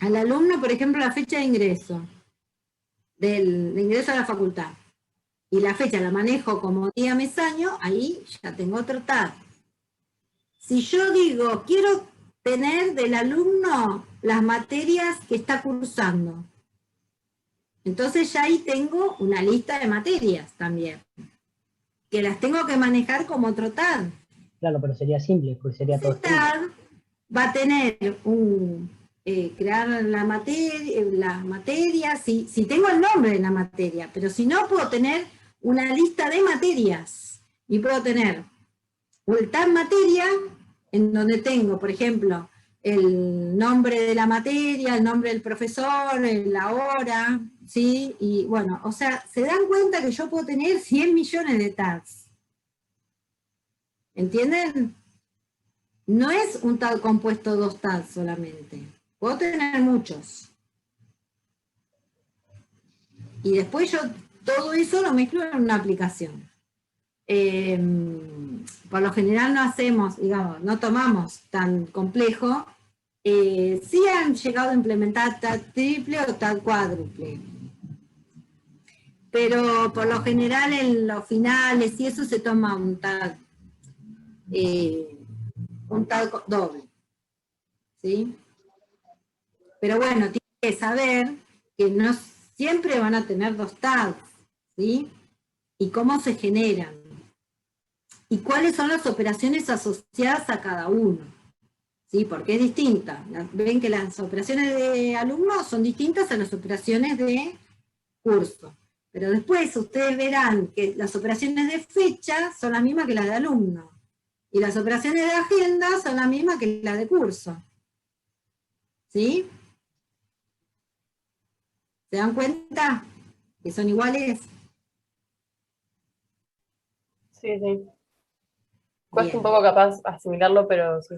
al alumno, por ejemplo, la fecha de ingreso, de ingreso a la facultad, y la fecha la manejo como día, mes, año, ahí ya tengo otro tag. Si yo digo, quiero tener del alumno las materias que está cursando, entonces ya ahí tengo una lista de materias también, que las tengo que manejar como otro tag. Claro, pero sería simple, porque sería todo Ese string. tag va a tener crear las materias, si tengo el nombre de la materia, pero si no puedo tener una lista de materias, y puedo tener el tag materia, en donde tengo, por ejemplo, el nombre de la materia, el nombre del profesor, la hora, ¿sí? Y bueno, o sea, se dan cuenta que yo puedo tener 100 millones de tags. ¿Entienden? No es un tag compuesto 2 tags solamente. Puedo tener muchos. Y después yo todo eso lo mezclo en una aplicación. Por lo general no hacemos, digamos, no tomamos tan complejo. Sí han llegado a implementar tag triple o tag cuádruple. Pero por lo general en los finales y eso se toma un tag doble. ¿Sí? Pero bueno, tienen que saber que no siempre van a tener 2 tags, ¿sí? Y cómo se generan. Y cuáles son las operaciones asociadas a cada uno, ¿sí? Porque es distinta. Ven que las operaciones de alumnos son distintas a las operaciones de curso. Pero después ustedes verán que las operaciones de fecha son las mismas que las de alumno. Y las operaciones de agenda son las mismas que las de curso. ¿Sí? ¿Se dan cuenta que son iguales? Sí, sí. Cuesta Bien. un poco capaz asimilarlo, pero sí.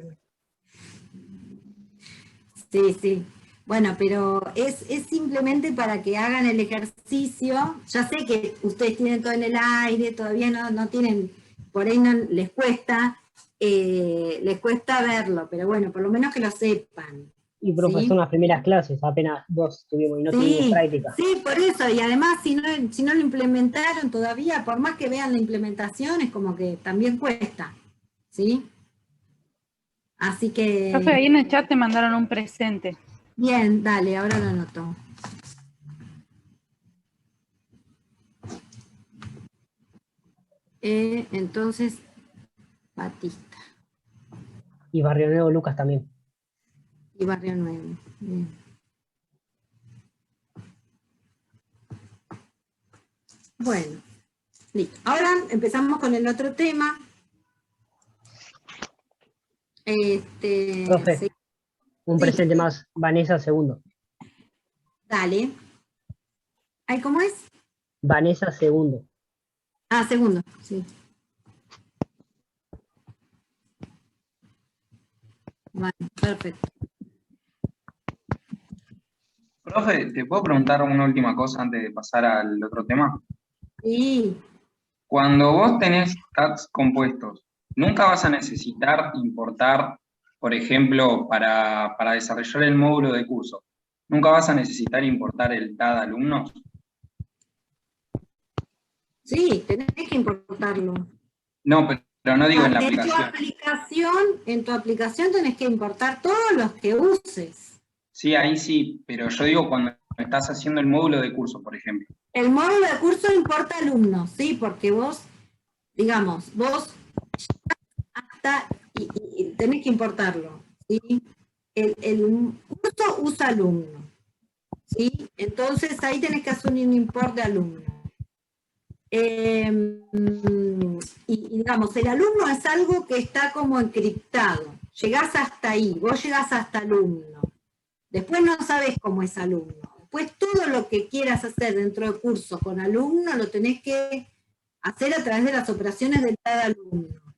Sí, sí. Bueno, pero es simplemente para que hagan el ejercicio. Ya sé que ustedes tienen todo en el aire, todavía no tienen, por ahí no les cuesta verlo, pero bueno, por lo menos que lo sepan. Y profesor, ¿sí? son las primeras clases, apenas 2 tuvimos y no tuvimos práctica. Sí, por eso, y además si no lo implementaron todavía, por más que vean la implementación, es como que también cuesta, ¿sí? Así que... Profe, ahí en el chat te mandaron un presente. Bien, dale, ahora lo anoto. Entonces, Batista. Y Barrio Nuevo Lucas también. Y Barrio Nuevo. Bien. Bueno, listo. Ahora empezamos con el otro tema. Profe, sí. un presente más. Vanessa segundo. Dale. ¿Ay, cómo es? Vanessa segundo. Ah, segundo, sí. Bueno, perfecto. Profe, ¿te puedo preguntar una última cosa antes de pasar al otro tema? Sí. Cuando vos tenés TADs compuestos, ¿nunca vas a necesitar importar, por ejemplo, para desarrollar el módulo de curso? ¿Nunca vas a necesitar importar el TAD alumnos? Sí, tenés que importarlo. No, pero no digo en la En tu aplicación tenés que importar todos los que uses. Sí, ahí sí, pero yo digo cuando estás haciendo el módulo de curso, por ejemplo. El módulo de curso importa alumnos, sí, porque vos, digamos, hasta, y tenés que importarlo, ¿sí? El curso usa alumno, ¿sí? Entonces ahí tenés que hacer un import de alumno. Y digamos, el alumno es algo que está como encriptado. Llegás hasta ahí, vos llegás hasta alumno. Después no sabés cómo es alumno. Después todo lo que quieras hacer dentro del curso con alumno lo tenés que hacer a través de las operaciones de cada alumno.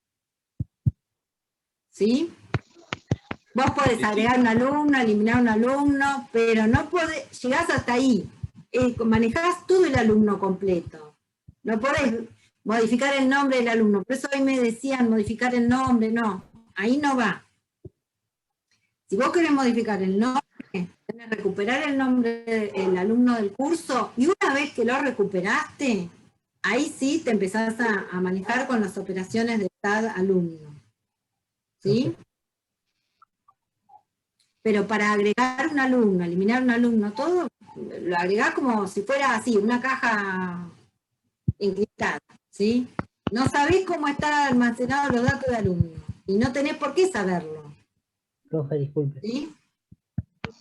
¿Sí? Vos podés agregar un alumno, eliminar un alumno, pero no podés, llegás hasta ahí. Manejás todo el alumno completo. No podés modificar el nombre del alumno. Por eso hoy me decían modificar el nombre, no. Ahí no va. Si vos querés modificar el nombre, tenés que recuperar el nombre del alumno del curso, y una vez que lo recuperaste, ahí sí te empezás a manejar con las operaciones de cada alumno. ¿Sí? Okay. Pero para agregar un alumno, eliminar un alumno, todo, lo agregás como si fuera así, una caja encriptada, ¿sí? No sabés cómo están almacenados los datos de alumno, y no tenés por qué saberlo. Profe, disculpe. ¿Sí?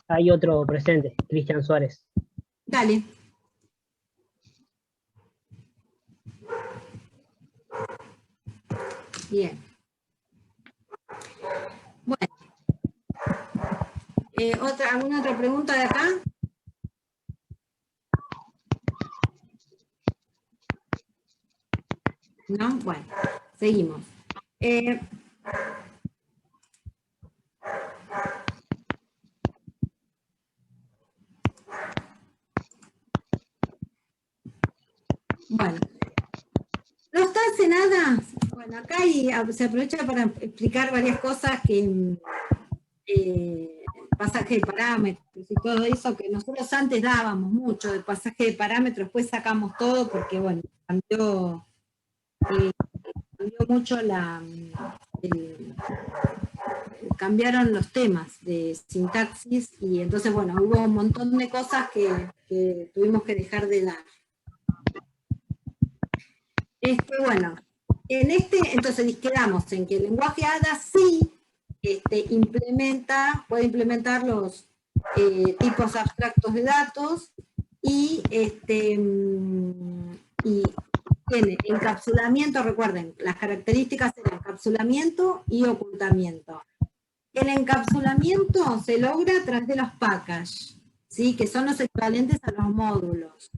Hay otro presente, Cristian Suárez. Dale. Bien. Bueno. ¿Alguna otra pregunta de acá? ¿No? Bueno, seguimos. Bueno, los TADs de nada, bueno, acá se aprovecha para explicar varias cosas que pasaje de parámetros y todo eso, que nosotros antes dábamos mucho de pasaje de parámetros, después sacamos todo porque, bueno, cambió mucho cambiaron los temas de sintaxis, y entonces, bueno, hubo un montón de cosas que tuvimos que dejar de dar. Bueno, entonces quedamos en que el lenguaje ADA sí puede implementar los tipos abstractos de datos, y y tiene encapsulamiento, recuerden, las características eran encapsulamiento y ocultamiento. El encapsulamiento se logra a través de los packages, ¿sí? Que son los equivalentes a los módulos.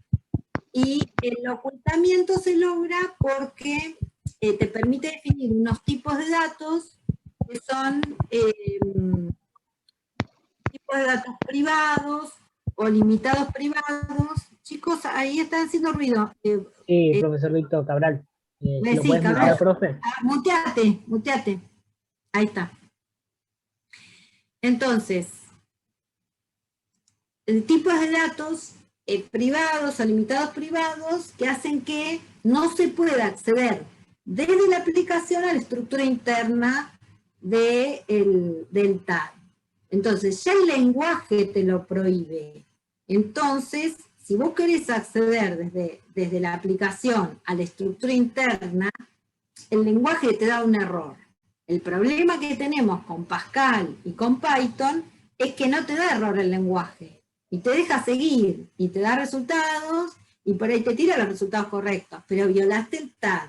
Y el ocultamiento se logra porque te permite definir unos tipos de datos que son tipos de datos privados o limitados privados. Chicos, ahí están haciendo ruido. Sí, profesor Víctor Cabral. ¿Lo sí, puedes Cabral. mutear, profe? Muteate. Ahí está. Entonces, tipos de datos privados o limitados privados que hacen que no se pueda acceder desde la aplicación a la estructura interna del TAD. Entonces, ya el lenguaje te lo prohíbe. Entonces, si vos querés acceder desde la aplicación a la estructura interna, el lenguaje te da un error. El problema que tenemos con Pascal y con Python es que no te da error el lenguaje. Y te deja seguir, y te da resultados, y por ahí te tira los resultados correctos, pero violaste el TAD.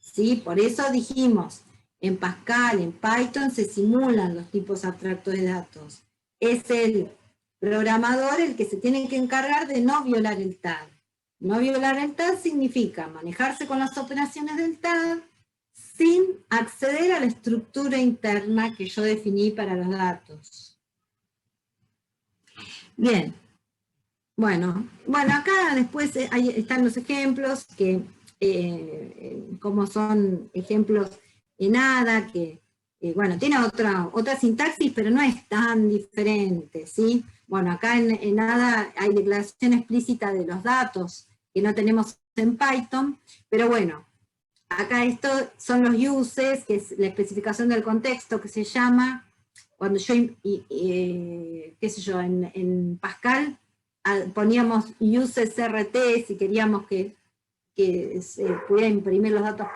¿Sí? Por eso dijimos, en Pascal, en Python se simulan los tipos abstractos de datos. Es el programador el que se tiene que encargar de no violar el TAD. No violar el TAD significa manejarse con las operaciones del TAD sin acceder a la estructura interna que yo definí para los datos. Bien, bueno, acá después ahí están los ejemplos, que como son ejemplos en ADA, que bueno, tiene otra sintaxis, pero no es tan diferente, ¿sí? Bueno, acá en ADA hay declaración explícita de los datos que no tenemos en Python, pero bueno, acá estos son los uses, que es la especificación del contexto que se llama. Cuando yo, qué sé yo, en Pascal poníamos uses RT si queríamos que se pudiera imprimir los datos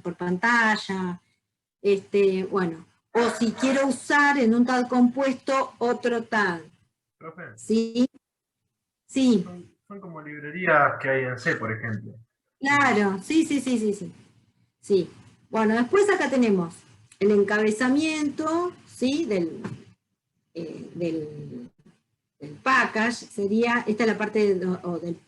por pantalla, bueno, o si quiero usar en un TAD compuesto otro TAD. ¿Profe? ¿Sí? Sí. Son como librerías que hay en C, por ejemplo. Claro, sí. Sí. Bueno, después acá tenemos el encabezamiento, ¿sí? del package, esta es la parte del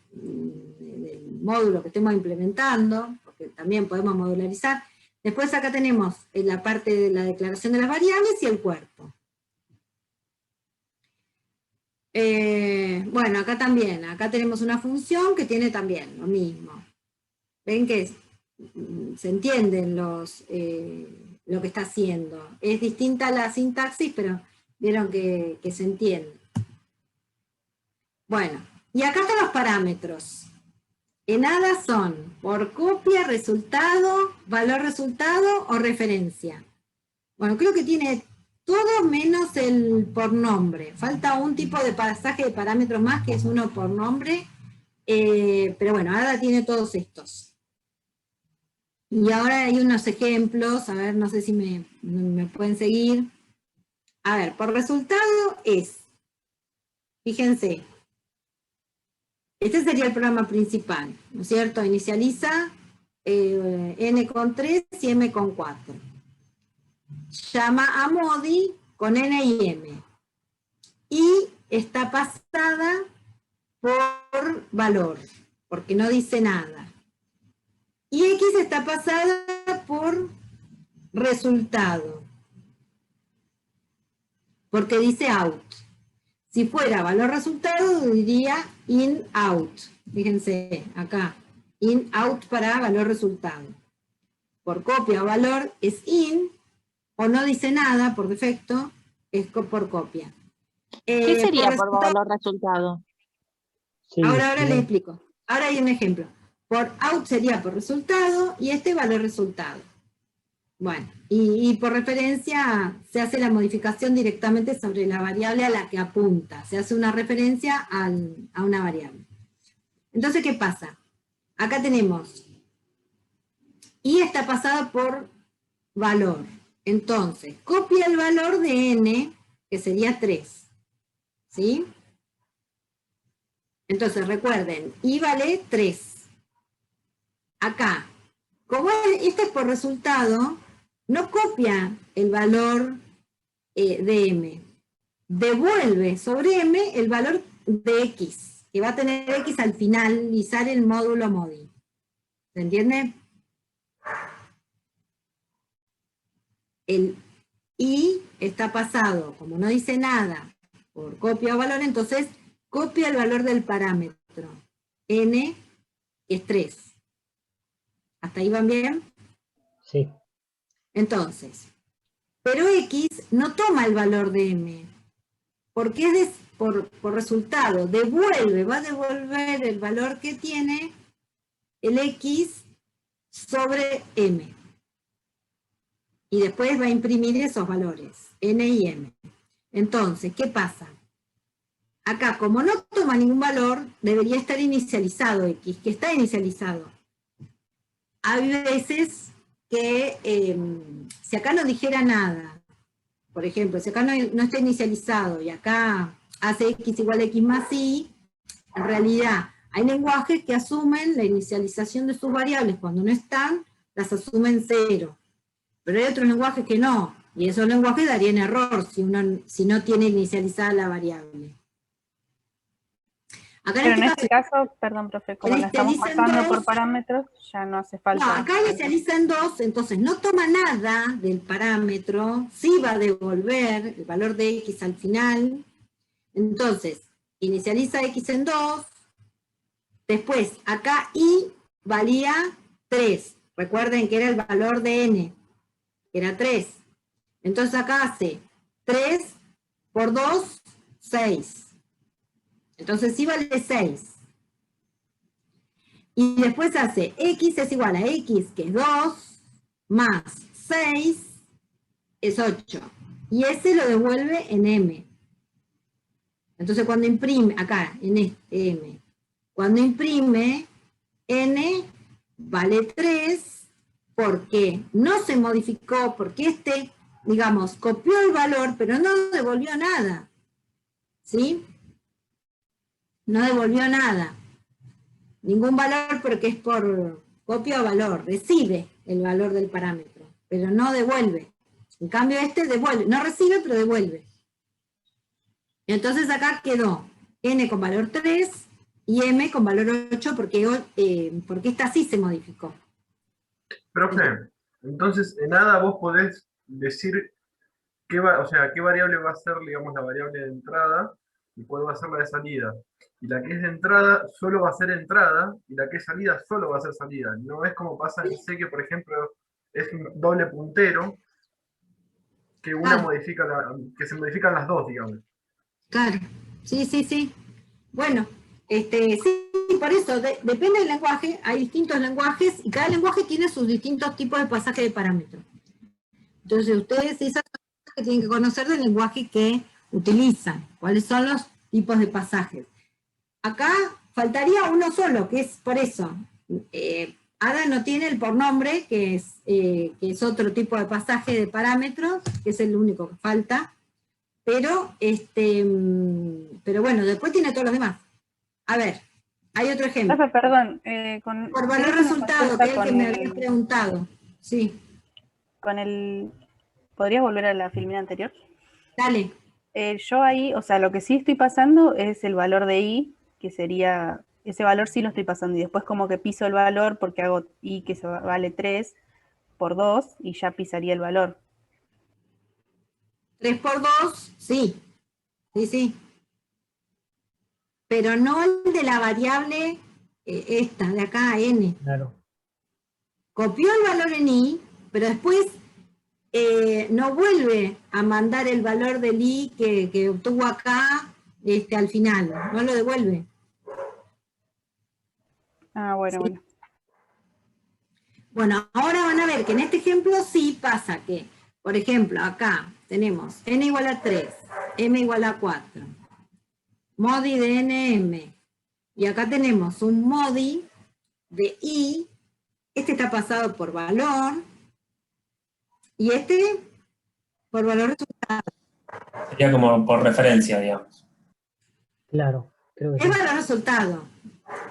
módulo que estemos implementando, porque también podemos modularizar. Después acá tenemos la parte de la declaración de las variables y el cuerpo. Bueno, acá tenemos una función que tiene también lo mismo. Ven que se entienden lo que está haciendo. Es distinta la sintaxis, pero vieron que se entiende. Bueno, y acá están los parámetros. En ADA son por copia, resultado, valor resultado o referencia. Bueno, creo que tiene todo menos el por nombre. Falta un tipo de pasaje de parámetros más, que es uno por nombre. Pero bueno, ADA tiene todos estos. Y ahora hay unos ejemplos, a ver, no sé si me pueden seguir. A ver, por resultado fíjense, este sería el programa principal, ¿no es cierto? Inicializa n con 3 y m con 4. Llama a modi con n y m. Y está pasada por valor, porque no dice nada. Y X está pasada por resultado, porque dice out. Si fuera valor resultado, diría in out. Fíjense, acá, in out para valor resultado. Por copia o valor es in, o no dice nada por defecto, es por copia. ¿Qué sería por valor resultado? Sí, ahora les explico. Ahora hay un ejemplo. Por out sería por resultado y valor resultado. Bueno, y por referencia se hace la modificación directamente sobre la variable a la que apunta. Se hace una referencia a una variable. Entonces, ¿qué pasa? Acá tenemos y está pasada por valor. Entonces, copia el valor de n, que sería 3. ¿Sí? Entonces recuerden, I vale 3. Acá, como este es por resultado, no copia el valor de M. Devuelve sobre M el valor de X, que va a tener X al finalizar el módulo MODI. ¿Se entiende? El I está pasado, como no dice nada, por copia o valor, entonces copia el valor del parámetro. N es 3. ¿Hasta ahí van bien? Sí. Entonces, pero X no toma el valor de M, porque es por resultado, va a devolver el valor que tiene el X sobre M. Y después va a imprimir esos valores, N y M. Entonces, ¿qué pasa? Acá, como no toma ningún valor, debería estar inicializado X, que está inicializado. Hay veces que, si acá no dijera nada, por ejemplo, si acá no está inicializado y acá hace X igual a X más Y, en realidad hay lenguajes que asumen la inicialización de sus variables cuando no están, las asumen 0. Pero hay otros lenguajes que no, y esos lenguajes darían error si no tiene inicializada la variable. Acá pero en este caso, perdón, profe, como la estamos pasando por parámetros, ya no hace falta. No, acá inicializa en 2, entonces no toma nada del parámetro, sí va a devolver el valor de X al final. Entonces, inicializa X en 2, después acá I valía 3. Recuerden que era el valor de N, que era 3. Entonces acá hace 3 por 2, 6. Entonces sí vale 6. Y después hace X es igual a X, que es 2, más 6, es 8. Y ese lo devuelve en M. Entonces cuando imprime, acá, en este M, cuando imprime, N vale 3, porque no se modificó, porque digamos, copió el valor, pero no devolvió nada. ¿Sí? No devolvió nada. Ningún valor porque es por copia o valor. Recibe el valor del parámetro, pero no devuelve. En cambio devuelve. No recibe, pero devuelve. Y entonces acá quedó N con valor 3 y M con valor 8 porque esta sí se modificó. Profe, entonces en nada vos podés decir qué variable va a ser, digamos, la variable de entrada y cuál va a ser la de salida. Y la que es de entrada solo va a ser entrada, y la que es salida solo va a ser salida. No es como pasa en C, que por ejemplo es un doble puntero, que que se modifican las dos, digamos. Claro, sí. Bueno, sí, por eso, depende del lenguaje, hay distintos lenguajes, y cada lenguaje tiene sus distintos tipos de pasaje de parámetros. Entonces ustedes esas cosas que tienen que conocer del lenguaje que utilizan, cuáles son los tipos de pasajes. Acá faltaría uno solo, que es por eso. Ada no tiene el por nombre, que es otro tipo de pasaje de parámetros, que es el único que falta. Pero bueno, después tiene todos los demás. A ver, hay otro ejemplo. Profe, perdón. Por valor resultado, que es el que me había preguntado. Sí. ¿Podrías volver a la filmina anterior? Dale. Yo ahí, o sea, lo que sí estoy pasando es el valor de I, que sería, ese valor sí lo estoy pasando, y después como que piso el valor porque hago I que vale 3 por 2, y ya pisaría el valor. 3 por 2, sí. Sí. Pero no el de la variable esta, de acá, N. Claro. Copió el valor en I, pero después no vuelve a mandar el valor del I que obtuvo acá al final, no lo devuelve. Ah, bueno, ¿sí? Bueno, ahora van a ver que en este ejemplo sí pasa que, por ejemplo, acá tenemos N igual a 3, M igual a 4, MODI de NM, y acá tenemos un MODI de I, está pasado por valor, y por valor resultado. Sería como por referencia, digamos. Claro. Creo que Es sí. valor resultado.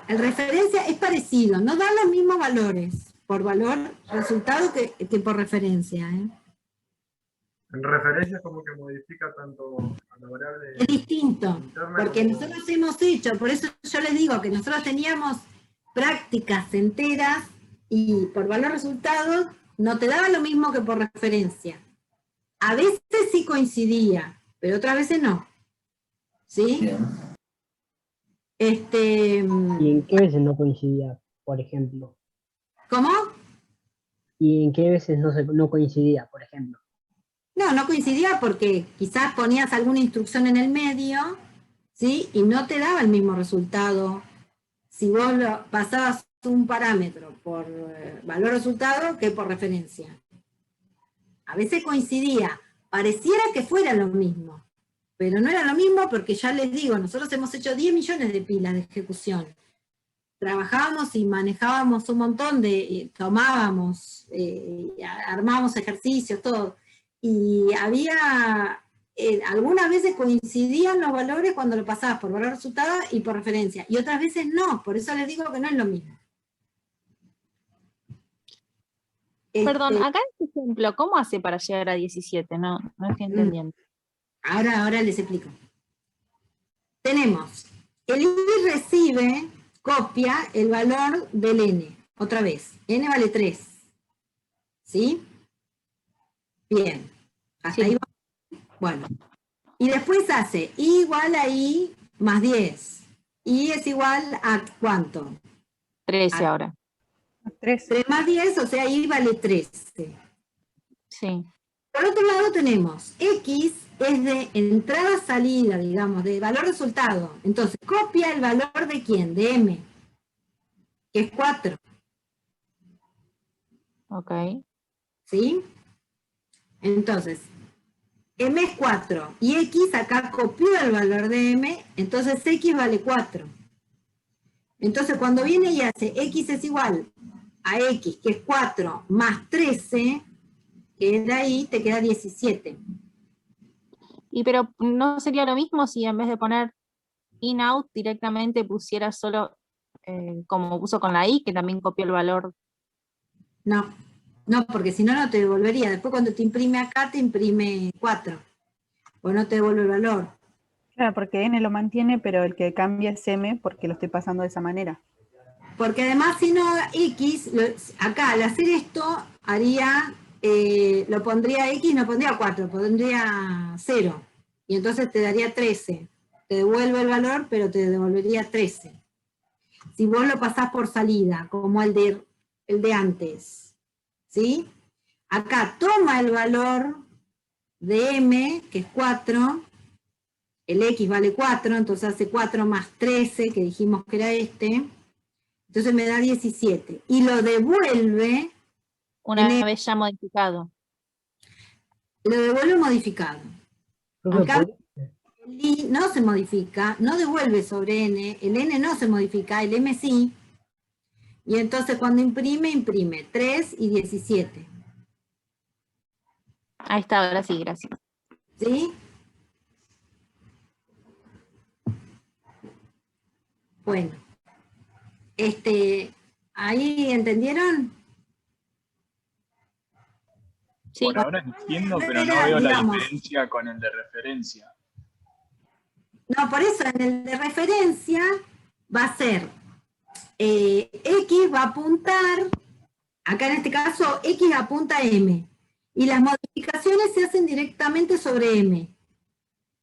El referencia es parecido, no da los mismos valores por valor resultado que por referencia. En referencia como que modifica tanto a la variable Es distinto, interna porque como... nosotros hemos hecho, por eso yo les digo que nosotros teníamos prácticas enteras y por valor resultado no te daba lo mismo que por referencia. A veces sí coincidía, pero otras veces no. ¿Sí? Bien. ¿Y en qué veces no coincidía, por ejemplo? ¿Cómo? ¿Y en qué veces no coincidía, por ejemplo? No coincidía porque quizás ponías alguna instrucción en el medio, ¿sí? Y no te daba el mismo resultado si vos pasabas un parámetro por valor resultado que por referencia. A veces coincidía, pareciera que fuera lo mismo, pero no era lo mismo porque ya les digo, nosotros hemos hecho 10 millones de pilas de ejecución. Trabajábamos y manejábamos un montón tomábamos, armábamos ejercicios, todo. Y había, algunas veces coincidían los valores cuando lo pasabas por valor resultado y por referencia, y otras veces no, por eso les digo que no es lo mismo. Perdón, acá en este ejemplo, ¿cómo hace para llegar a 17? No estoy entendiendo. Ahora les explico. Tenemos, el I recibe, copia el valor del N, otra vez, N vale 3, ¿sí? Bien, hasta ahí va. Bueno, y después hace I igual a I más 10, I es igual a ¿cuánto? 13 ahora. 3 más 10, o sea, I vale 13. Sí. Por otro lado tenemos X es de entrada-salida, digamos, de valor resultado. Entonces, copia el valor de ¿quién? De M, que es 4. Ok. ¿Sí? Entonces, M es 4, y X acá copió el valor de M, entonces X vale 4. Entonces, cuando viene y hace X es igual a X, que es 4, más 13, que de ahí te queda 17. Y pero ¿no sería lo mismo si en vez de poner in-out directamente pusiera solo, como puso con la I, que también copió el valor? No, porque si no, no te devolvería. Después cuando te imprime acá, te imprime 4. O no te devuelve el valor. Claro, porque N lo mantiene, pero el que cambia es M porque lo estoy pasando de esa manera. Porque además, si no, X, acá al hacer esto, haría, lo pondría X, no pondría 4, pondría 0. Y entonces te daría 13. Te devuelve el valor, pero te devolvería 13. Si vos lo pasás por salida, como el de antes, ¿sí? Acá toma el valor de M, que es 4, el X vale 4, entonces hace 4 más 13, que dijimos que era este, entonces me da 17, y lo devuelve una vez ya modificado. Lo devuelve modificado. Acá el I no se modifica, no devuelve sobre N, el N no se modifica, el M sí, y entonces cuando imprime 3 y 17. Ahí está, ahora sí, gracias. ¿Sí? Bueno, ¿ahí entendieron? Sí. Por ahora entiendo, pero no veo la diferencia con el de referencia. No, por eso en el de referencia va a ser X va a apuntar, acá en este caso X apunta a M, y las modificaciones se hacen directamente sobre M.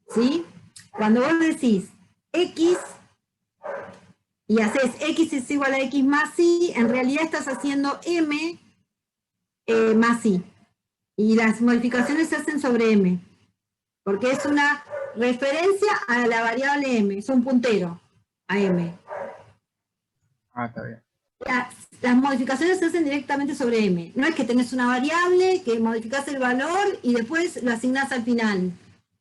¿Sí? Cuando vos decís X y haces X es igual a X más Y, en realidad estás haciendo M más Y. Y las modificaciones se hacen sobre M, porque es una referencia a la variable M, es un puntero a M. Ah, está bien. Las modificaciones se hacen directamente sobre M. No es que tenés una variable, que modificás el valor y después lo asignás al final.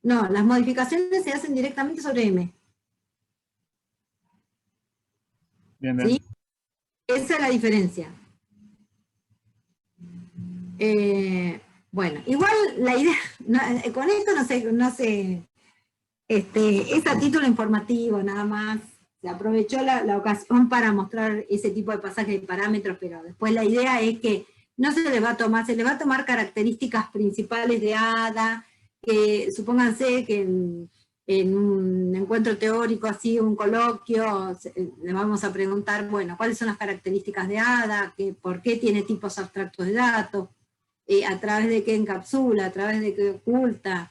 No, las modificaciones se hacen directamente sobre M. Bien, bien. ¿Sí? Esa es la diferencia. Bueno, igual la idea, con esto no sé, es a título informativo nada más. se aprovechó la ocasión para mostrar ese tipo de pasajes de parámetros, pero después la idea es que no se les va a tomar, se les va a tomar características principales de ADA, que supónganse que en un encuentro teórico, así, un coloquio, le vamos a preguntar, bueno, ¿cuáles son las características de ADA? ¿Por qué tiene tipos abstractos de datos? ¿A través de qué encapsula? ¿A través de qué oculta?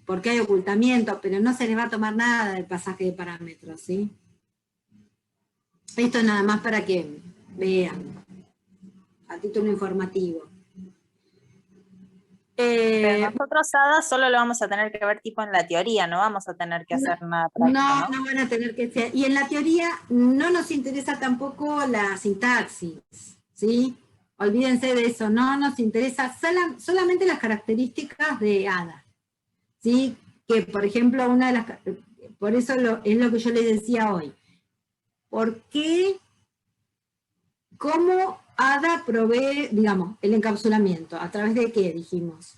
¿Por qué hay ocultamiento? Pero no se les va a tomar nada del pasaje de parámetros, ¿sí? Esto es nada más para que vean, a título informativo. Pero nosotros ADA solo lo vamos a tener que ver tipo en la teoría, no vamos a tener que hacer nada práctico, ¿no? No van a tener que ser. Y en la teoría no nos interesa tampoco la sintaxis, ¿sí? Olvídense de eso, no nos interesa solamente las características de ADA, ¿sí? Que, por ejemplo, una de las... Por eso es lo que yo les decía hoy. ¿Por qué? ¿Cómo ADA provee, digamos, el encapsulamiento? ¿A través de qué, dijimos?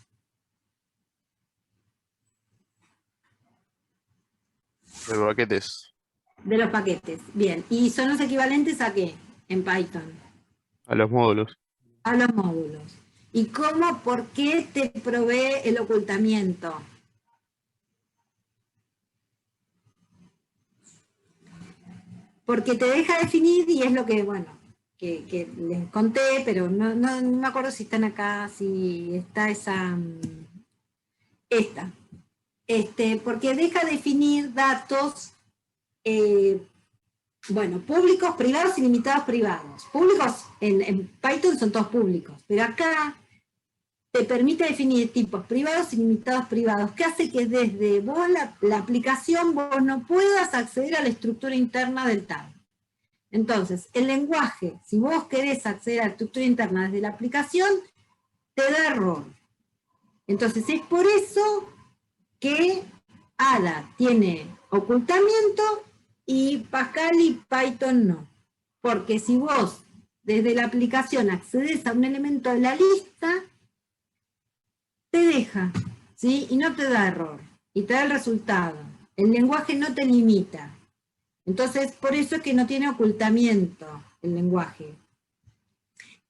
De paquetes. De los paquetes, bien. ¿Y son los equivalentes a qué en Python? A los módulos. A los módulos. ¿Y cómo, por qué te provee el ocultamiento? Porque te deja definir, y es lo que, bueno, que les conté, pero no me acuerdo si están acá, si está esta. Porque deja definir datos, bueno, públicos, privados, ilimitados, privados. Públicos, en Python son todos públicos, pero acá te permite definir tipos privados, ilimitados, privados, que hace que desde vos, la aplicación, vos no puedas acceder a la estructura interna del tab. Entonces, el lenguaje, si vos querés acceder a la estructura interna desde la aplicación, te da error. Entonces, es por eso que ADA tiene ocultamiento y Pascal y Python no. Porque si vos desde la aplicación accedes a un elemento de la lista, te deja, ¿sí? Y no te da error, y te da el resultado. El lenguaje no te limita. Entonces, por eso es que no tiene ocultamiento el lenguaje.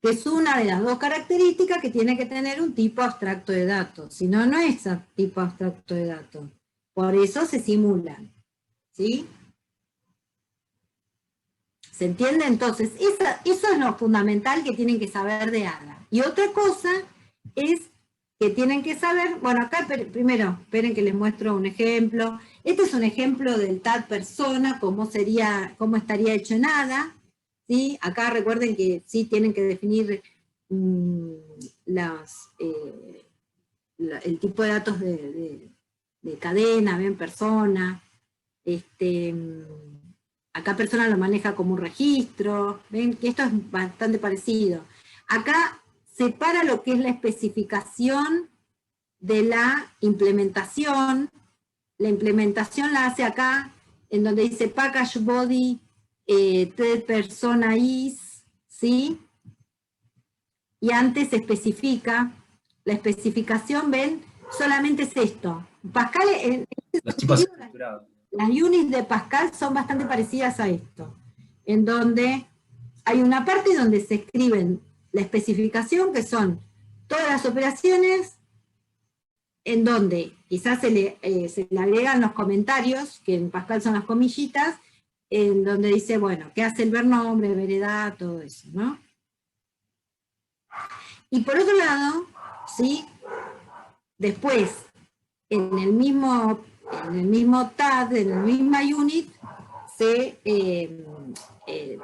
Que es una de las dos características que tiene que tener un tipo abstracto de datos. Si no, no es tipo abstracto de datos. Por eso se simulan, ¿sí? ¿Se entiende? Entonces, eso es lo fundamental que tienen que saber de ADA. Y otra cosa es que tienen que saber, bueno, acá primero, esperen que les muestro un ejemplo. Este es un ejemplo del tag persona, cómo estaría hecho en ADA, ¿sí? Acá recuerden que sí tienen que definir el tipo de datos de cadena, bien, persona. Acá persona lo maneja como un registro, ven que esto es bastante parecido. Acá separa lo que es la especificación de la implementación. La implementación la hace acá, en donde dice package body third persona is, ¿sí? Y antes se especifica. La especificación, ven, solamente es esto. Pascal, Los tipos estructurados. Las units de Pascal son bastante parecidas a esto, en donde hay una parte donde se escriben la especificación, que son todas las operaciones, en donde quizás se le agregan los comentarios, que en Pascal son las comillitas, en donde dice, bueno, qué hace el ver nombre, ver edad, todo eso, ¿no? Y por otro lado, ¿sí? Después, en el mismo tag, en la misma unit,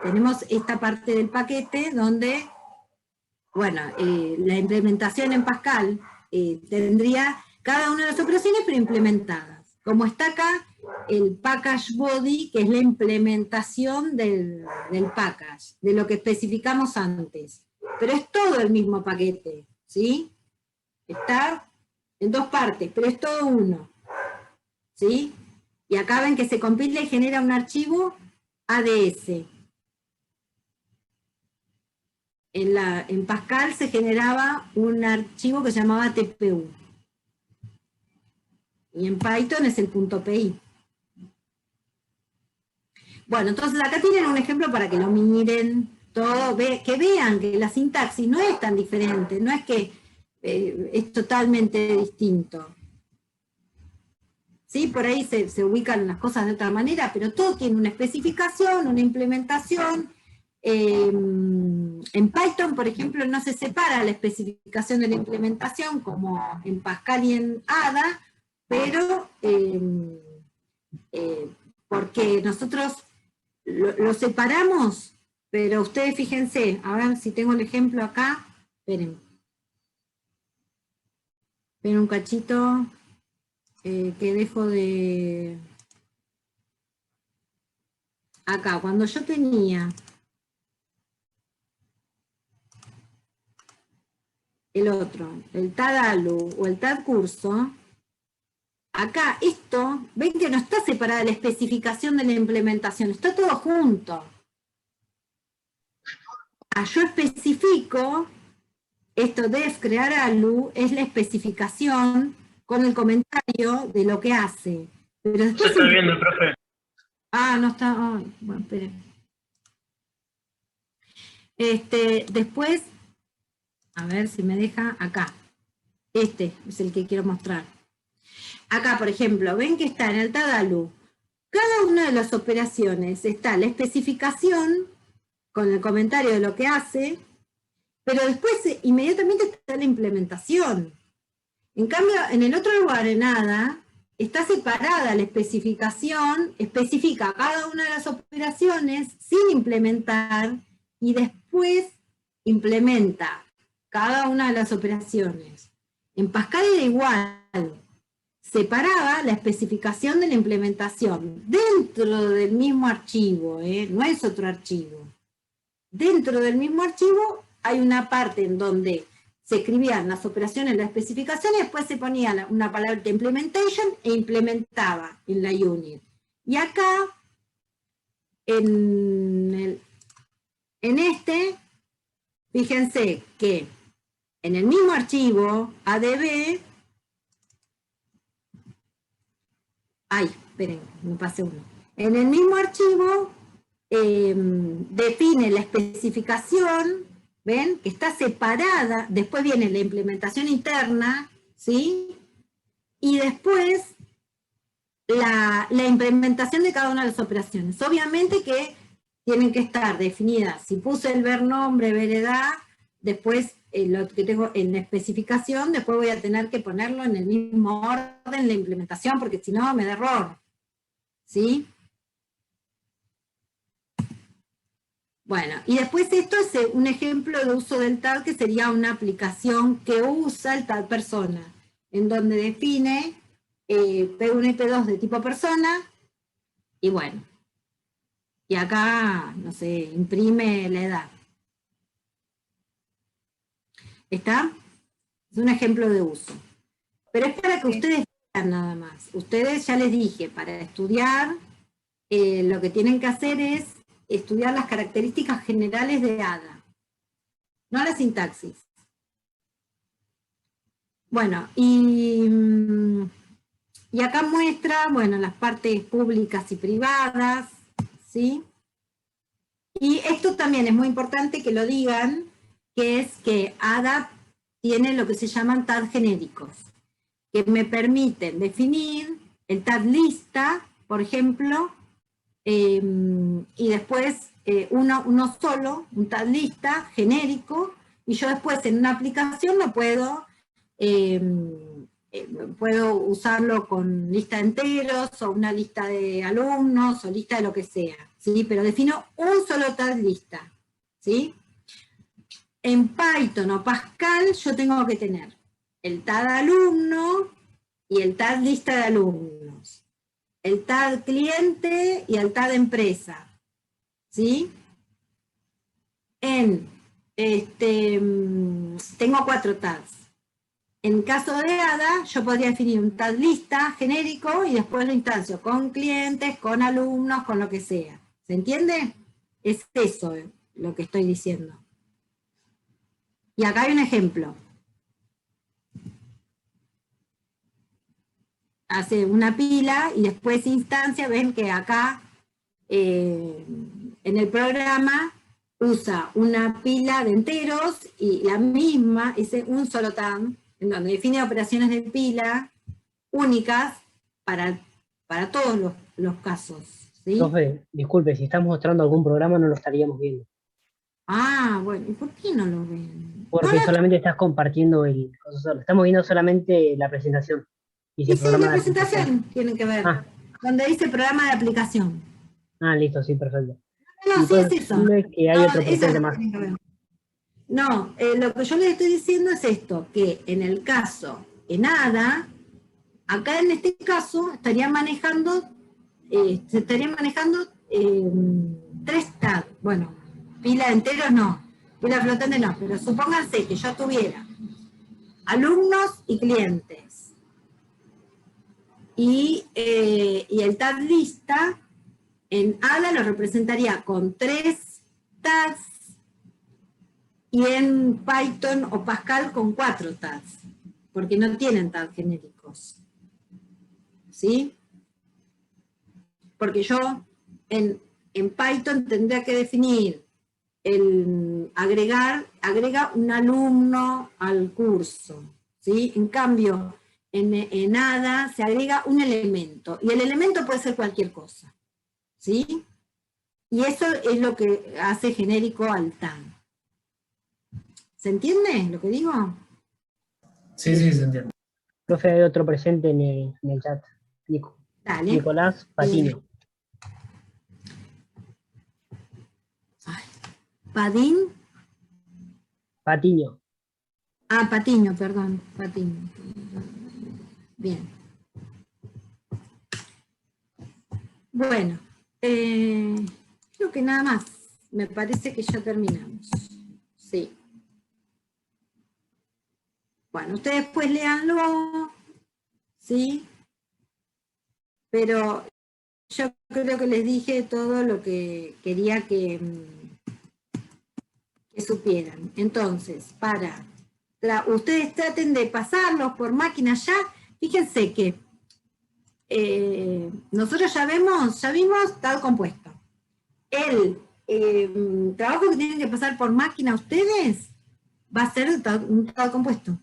tenemos esta parte del paquete donde, bueno, la implementación en Pascal tendría cada una de las operaciones preimplementadas. Como está acá, el package body, que es la implementación del package, de lo que especificamos antes. Pero es todo el mismo paquete, ¿sí? Está en dos partes, pero es todo uno, ¿sí? Y acá ven que se compila y genera un archivo ADS. En Pascal se generaba un archivo que se llamaba TPU. Y en Python es el .pi. Bueno, entonces acá tienen un ejemplo para que lo miren todo, que vean que la sintaxis no es tan diferente, no es que es totalmente distinto. ¿Sí? Por ahí se ubican las cosas de otra manera, pero todo tiene una especificación, una implementación. En Python, por ejemplo, no se separa la especificación de la implementación como en Pascal y en Ada, pero porque nosotros lo separamos, pero ustedes fíjense, a ver si tengo el ejemplo acá, esperen un cachito, que dejo de... Acá, cuando yo tenía el otro, el TAD-ALU o el TAD-curso, acá esto, ven que no está separada la especificación de la implementación, está todo junto. Yo especifico, esto def crear ALU es la especificación con el comentario de lo que hace. Pero después se está viendo, profe. No está, bueno, esperen. Después, a ver si me deja, acá. Este es el que quiero mostrar. Acá, por ejemplo, ven que está en el TAD-ALU. Cada una de las operaciones está la especificación con el comentario de lo que hace, pero después inmediatamente está la implementación. En cambio, en el otro lugar, en ADA, está separada la especificación, especifica cada una de las operaciones sin implementar, y después implementa cada una de las operaciones. En Pascal era igual, separaba la especificación de la implementación dentro del mismo archivo, no es otro archivo. Dentro del mismo archivo hay una parte en donde se escribían las operaciones, la especificación, y después se ponía una palabra de implementation e implementaba en la unit. Y acá, en fíjense que en el mismo archivo, ADB, esperen, me pasé uno. En el mismo archivo define la especificación, ¿ven? Que está separada, después viene la implementación interna, ¿sí? Y después la implementación de cada una de las operaciones. Obviamente que tienen que estar definidas. Si puse el ver nombre, ver edad, después lo que tengo en la especificación, después voy a tener que ponerlo en el mismo orden la implementación, porque si no me da error. ¿Sí? Bueno, y después esto es un ejemplo de uso del TAD, que sería una aplicación que usa el TAD persona, en donde define P1 y P2 de tipo persona, y bueno, y acá, no sé, imprime la edad. ¿Está? Es un ejemplo de uso. Pero es para que ustedes vean nada más. Ustedes, ya les dije, para estudiar, lo que tienen que hacer es estudiar las características generales de ADA, no la sintaxis. Bueno, y acá muestra, bueno, las partes públicas y privadas, ¿sí? Y esto también es muy importante que lo digan, que es que ADA tiene lo que se llaman TAD genéricos, que me permiten definir el TAD lista, por ejemplo, y después uno solo, un TAD lista genérico, y yo después en una aplicación lo puedo usarlo con lista de enteros, o una lista de alumnos, o lista de lo que sea, ¿sí? Pero defino un solo TAD lista, ¿sí? En Python o Pascal yo tengo que tener el TAD alumno y el TAD lista de alumnos, el TAD cliente y el TAD empresa, ¿sí? Tengo 4 TADs. En caso de ADA, yo podría definir un TAD lista genérico y después lo instancio con clientes, con alumnos, con lo que sea. ¿Se entiende? Es eso lo que estoy diciendo. Y acá hay un ejemplo. Hace una pila y después instancia, ven que acá en el programa usa una pila de enteros y la misma, es un solo tab, en donde define operaciones de pila únicas para todos los casos. ¿Sí? Profe, disculpe, si estás mostrando algún programa no lo estaríamos viendo. Ah, bueno, ¿y por qué no lo ven? Porque solamente estás compartiendo el... Estamos viendo solamente la presentación. Dice Sí, la presentación tienen que ver. Donde dice programa de aplicación. Ah, listo, sí, perfecto. No, sí es eso. Que hay otro presente más. No, lo que yo les estoy diciendo es esto, que en el caso en ADA, acá en este caso estarían manejando, se estarían manejando 3 tabs. Bueno, pila de enteros no, pila flotante no, pero supónganse que yo tuviera alumnos y clientes. Y el tab lista en ADA lo representaría con 3 tags y en Python o Pascal con 4 tags, porque no tienen tags genéricos. ¿Sí? Porque yo en Python tendría que definir agrega un alumno al curso. ¿Sí? En cambio, en ADA se agrega un elemento, y el elemento puede ser cualquier cosa. ¿Sí? Y eso es lo que hace genérico al tag. ¿Se entiende lo que digo? Sí, sí, se entiende. Profe, hay otro presente en el chat. Dale. Nicolás Patiño. ¿Padín? Patiño. Ah, Patiño, perdón. Patiño. Bien. Bueno, creo que nada más. Me parece que ya terminamos. Sí. Bueno, ustedes pues léanlo, ¿sí? Pero yo creo que les dije todo lo que quería que supieran. Entonces, ustedes traten de pasarlos por máquina ya. Fíjense que nosotros ya vimos tal compuesto. El trabajo que tienen que pasar por máquina ustedes va a ser un tal compuesto.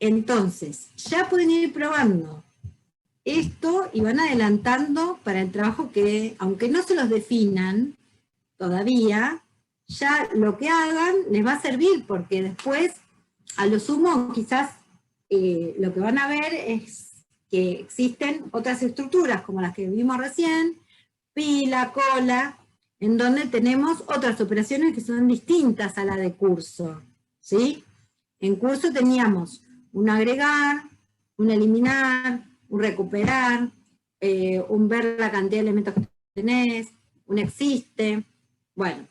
Entonces, ya pueden ir probando esto y van adelantando para el trabajo que, aunque no se los definan todavía, ya lo que hagan les va a servir, porque después, a lo sumo, quizás lo que van a ver es que existen otras estructuras, como las que vimos recién, pila, cola, en donde tenemos otras operaciones que son distintas a la de curso, ¿sí? En curso teníamos un agregar, un eliminar, un recuperar, un ver la cantidad de elementos que tenés, un existe. Bueno,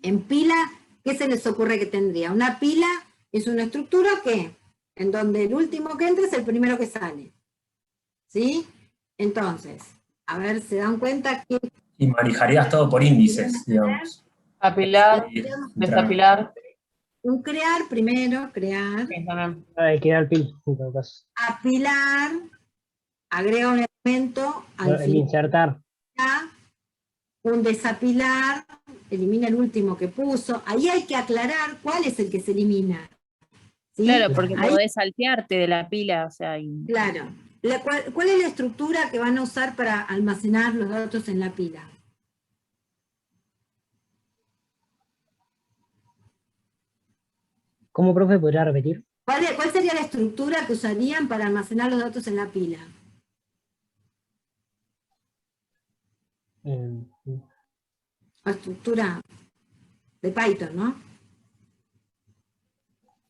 en pila, ¿qué se les ocurre que tendría? Una pila es una estructura que, en donde el último que entra es el primero que sale. ¿Sí? Entonces, a ver, ¿se dan cuenta que... Y manejarías todo por índices, digamos. Apilar, desapilar. Un crear primero, crear. Hay que dar pil, en todo caso. Apilar, agrega un elemento al El insertar. Un desapilar, elimina el último que puso. Ahí hay que aclarar cuál es el que se elimina. ¿Sí? Claro, porque podés saltearte de la pila, o sea... Claro. ¿Cuál es la estructura que van a usar para almacenar los datos en la pila? ¿Cómo, profe, podría repetir? ¿Cuál sería la estructura que usarían para almacenar los datos en la pila? La estructura de Python, ¿no?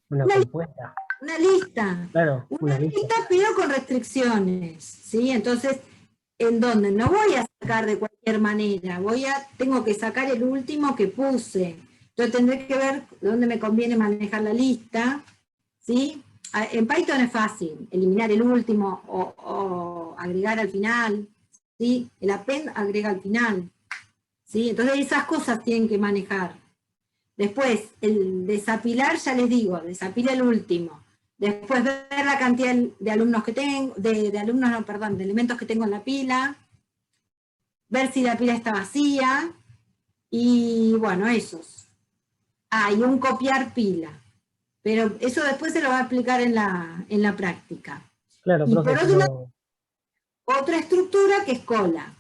Una compuesta. Una lista. Claro, una lista, pero con restricciones, ¿sí? Entonces, en donde no voy a sacar de cualquier manera, tengo que sacar el último que puse. Entonces tendré que ver dónde me conviene manejar la lista, ¿sí? En Python es fácil, eliminar el último o agregar al final, ¿sí? El append agrega al final, ¿sí? Entonces esas cosas tienen que manejar. Después, el desapilar, ya les digo, desapila el último. Después ver la cantidad de alumnos que tengo, de elementos que tengo en la pila. ver si la pila está vacía, y bueno, esos. Ah, y un copiar pila. Pero eso después se lo va a explicar en la práctica. Claro, Y profe, por otro lado, otra estructura que es cola.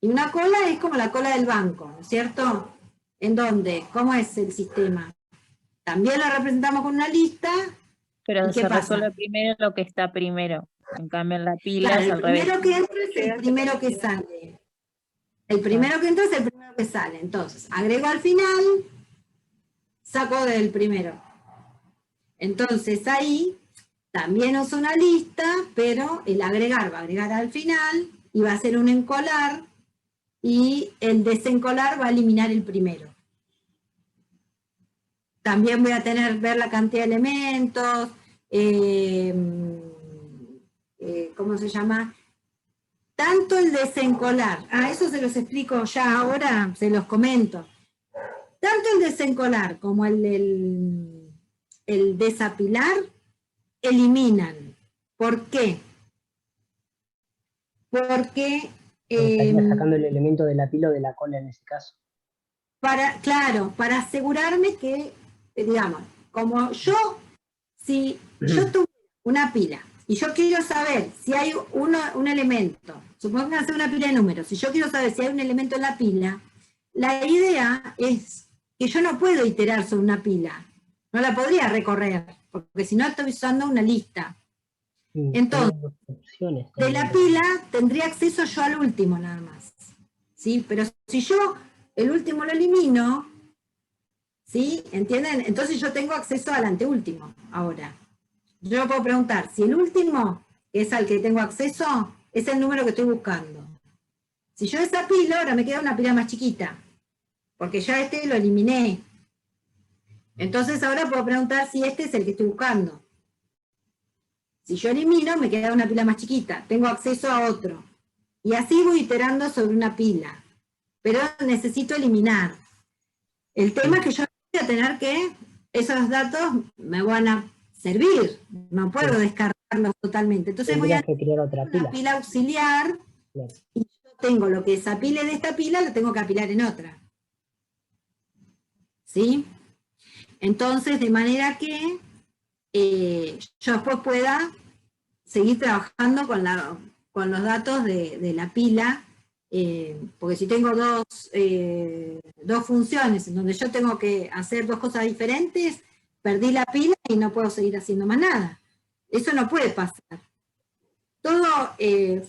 Y una cola es como la cola del banco, ¿no es cierto? ¿En dónde? ¿Cómo es el sistema? También lo representamos con una lista. Pero ¿Y qué se pasa? resuelve primero lo que está primero. En cambio, en la pila Claro, es el al revés. primero que entra es el primero que sale. El primero que entra es el primero que sale. Entonces, agrego al final, saco del primero. Entonces ahí también uso una lista, pero el agregar va a agregar al final y va a ser un encolar, y el desencolar va a eliminar el primero. También voy a ver la cantidad de elementos, ¿cómo se llama? Tanto el desencolar, eso se los explico ya ahora, se los comento. Tanto el desencolar como el desapilar eliminan. ¿Por qué? Porque estaría sacando el elemento de la pila o de la cola en ese caso. Claro, para asegurarme que, digamos, como si yo tuve una pila y yo quiero saber si hay un elemento, supónganse una pila de números, si yo quiero saber si hay un elemento en la pila, la idea es que yo no puedo iterar sobre una pila, no la podría recorrer, porque si no estoy usando una lista. Entonces, de la pila tendría acceso yo al último nada más, ¿sí? Pero si yo el último lo elimino, ¿sí? ¿Entienden? Entonces yo tengo acceso al anteúltimo ahora. Yo puedo preguntar si el último, que es al que tengo acceso, es el número que estoy buscando. Si yo desapilo, ahora me queda una pila más chiquita, porque ya este lo eliminé. Entonces ahora puedo preguntar si este es el que estoy buscando. Si yo elimino, me queda una pila más chiquita, tengo acceso a otro. Y así voy iterando sobre una pila. Pero necesito eliminar. El tema es que yo voy a tener que, esos datos me van a servir, no puedo descartarlos totalmente. Entonces voy a crear otra una pila auxiliar, y yo tengo lo que desapile de esta pila, lo tengo que apilar en otra. ¿Sí? Entonces, de manera que yo después pueda seguir trabajando con los datos de la pila, porque si tengo dos funciones en donde yo tengo que hacer dos cosas diferentes, perdí la pila y no puedo seguir haciendo más nada. Eso no puede pasar. Toda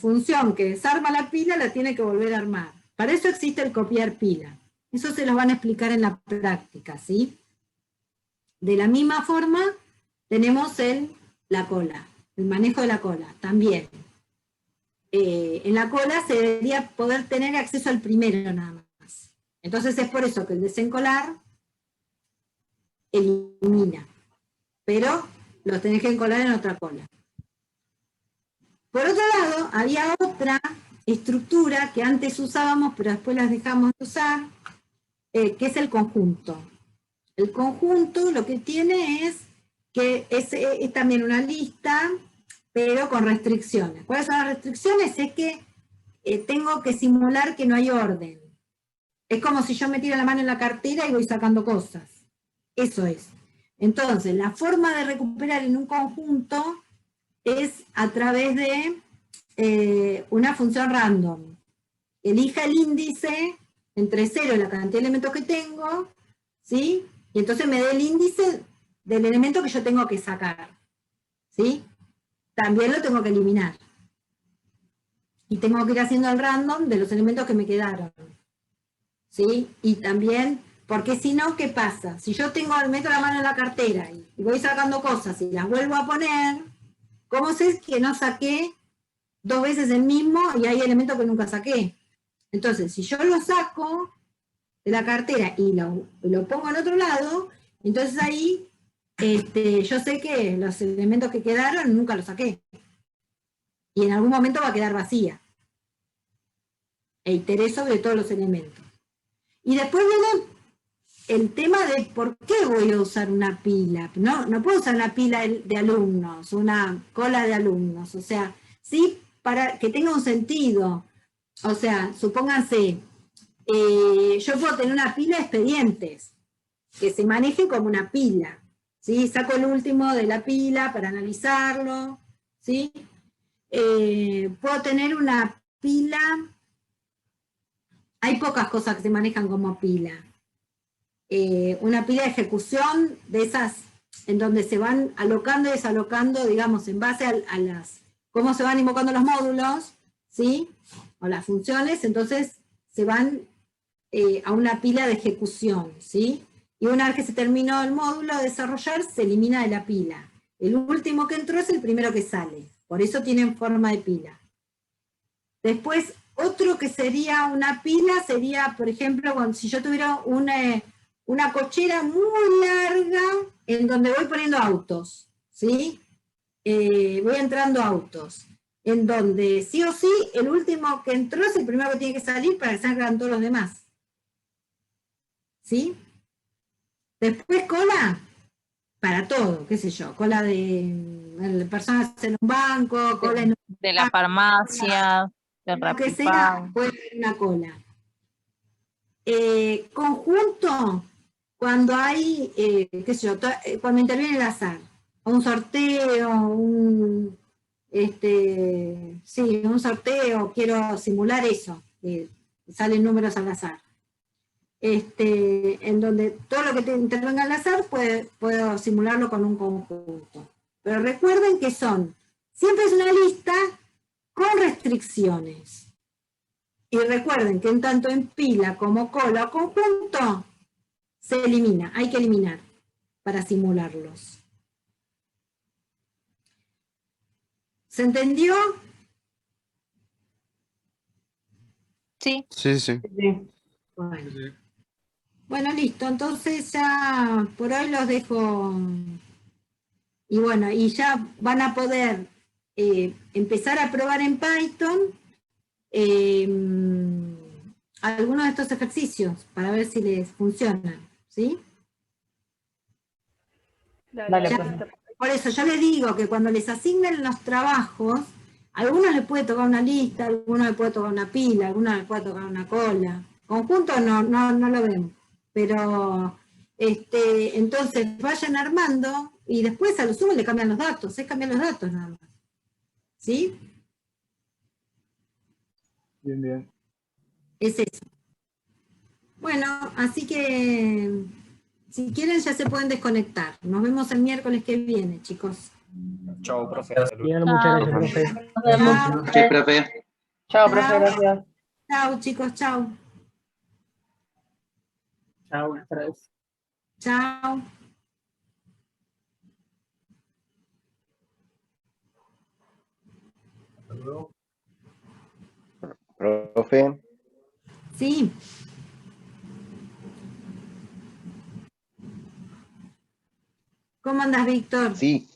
función que desarma la pila la tiene que volver a armar. Para eso existe el copiar pila. Eso se los van a explicar en la práctica, ¿sí? De la misma forma, tenemos la cola, el manejo de la cola, también. En la cola se debería poder tener acceso al primero nada más. Entonces es por eso que el desencolar elimina, pero los tenés que encolar en otra cola. Por otro lado, había otra estructura que antes usábamos, pero después las dejamos de usar, que es el conjunto. El conjunto lo que tiene es que es también una lista, pero con restricciones. ¿Cuáles son las restricciones? Es que tengo que simular que no hay orden. Es como si yo me tiro la mano en la cartera y voy sacando cosas. Eso es. Entonces, la forma de recuperar en un conjunto es a través de una función random. Elija el índice entre 0 y la cantidad de elementos que tengo, ¿sí? Y entonces me dé el índice del elemento que yo tengo que sacar, ¿sí? También lo tengo que eliminar. Y tengo que ir haciendo el random de los elementos que me quedaron, ¿sí? Y también, porque si no, ¿qué pasa? Si yo meto la mano en la cartera y voy sacando cosas y las vuelvo a poner, ¿cómo sé que no saqué 2 veces el mismo y hay elementos que nunca saqué? Entonces, si yo lo saco de la cartera y lo pongo en otro lado, entonces ahí yo sé que los elementos que quedaron nunca los saqué. Y en algún momento va a quedar vacía. E iteré sobre todos los elementos. Y después viene el tema de por qué voy a usar una pila. No puedo usar una pila de alumnos, una cola de alumnos. O sea, sí, para que tenga un sentido. O sea, supónganse, yo puedo tener una pila de expedientes que se maneje como una pila, ¿sí? Saco el último de la pila para analizarlo, ¿sí? Puedo tener una pila, hay pocas cosas que se manejan como pila. Una pila de ejecución de esas en donde se van alocando y desalocando, digamos, en base a las, cómo se van invocando los módulos, ¿sí? O las funciones, entonces se van a una pila de ejecución, ¿sí? Y una vez que se terminó el módulo de desarrollar, se elimina de la pila. El último que entró es el primero que sale, por eso tienen forma de pila. Después, otro que sería una pila, sería, por ejemplo, si yo tuviera una cochera muy larga en donde voy poniendo autos, ¿sí? Voy entrando autos, en donde sí o sí el último que entró es el primero que tiene que salir para que salgan todos los demás, ¿sí? Después cola para todo, qué sé yo, cola de personas en un banco, cola en De la farmacia, del lo que sea, Rapipán. puede haber una cola. Conjunto, cuando hay, qué sé yo, cuando interviene el azar, un sorteo, un sorteo, quiero simular eso, salen números al azar. En donde todo lo que te intervenga al azar puedo simularlo con un conjunto. Pero recuerden que siempre es una lista con restricciones. Y recuerden que en tanto en pila como cola o conjunto, se elimina, hay que eliminar para simularlos. ¿Se entendió? Sí. Sí, sí. Bueno, listo, entonces ya por hoy los dejo. Y bueno, y ya van a poder empezar a probar en Python algunos de estos ejercicios para ver si les funcionan, ¿sí? Dale, Por eso yo les digo que cuando les asignen los trabajos, a algunos les puede tocar una lista, a algunos les puede tocar una pila, a algunos les puede tocar una cola. Conjunto no lo vemos, pero entonces vayan armando y después a lo sumo le cambian los datos, es cambiar los datos nada más. ¿Sí? Bien, bien. Es eso. Bueno, así que si quieren ya se pueden desconectar. Nos vemos el miércoles que viene, chicos. Chao, profe. Bien, muchas gracias, profe. Sí, profe. Chao, profe, gracias. Chao, chicos, chao. Chao, buenas tardes. Chao. Profe. Sí. ¿Cómo andas, Víctor? Sí.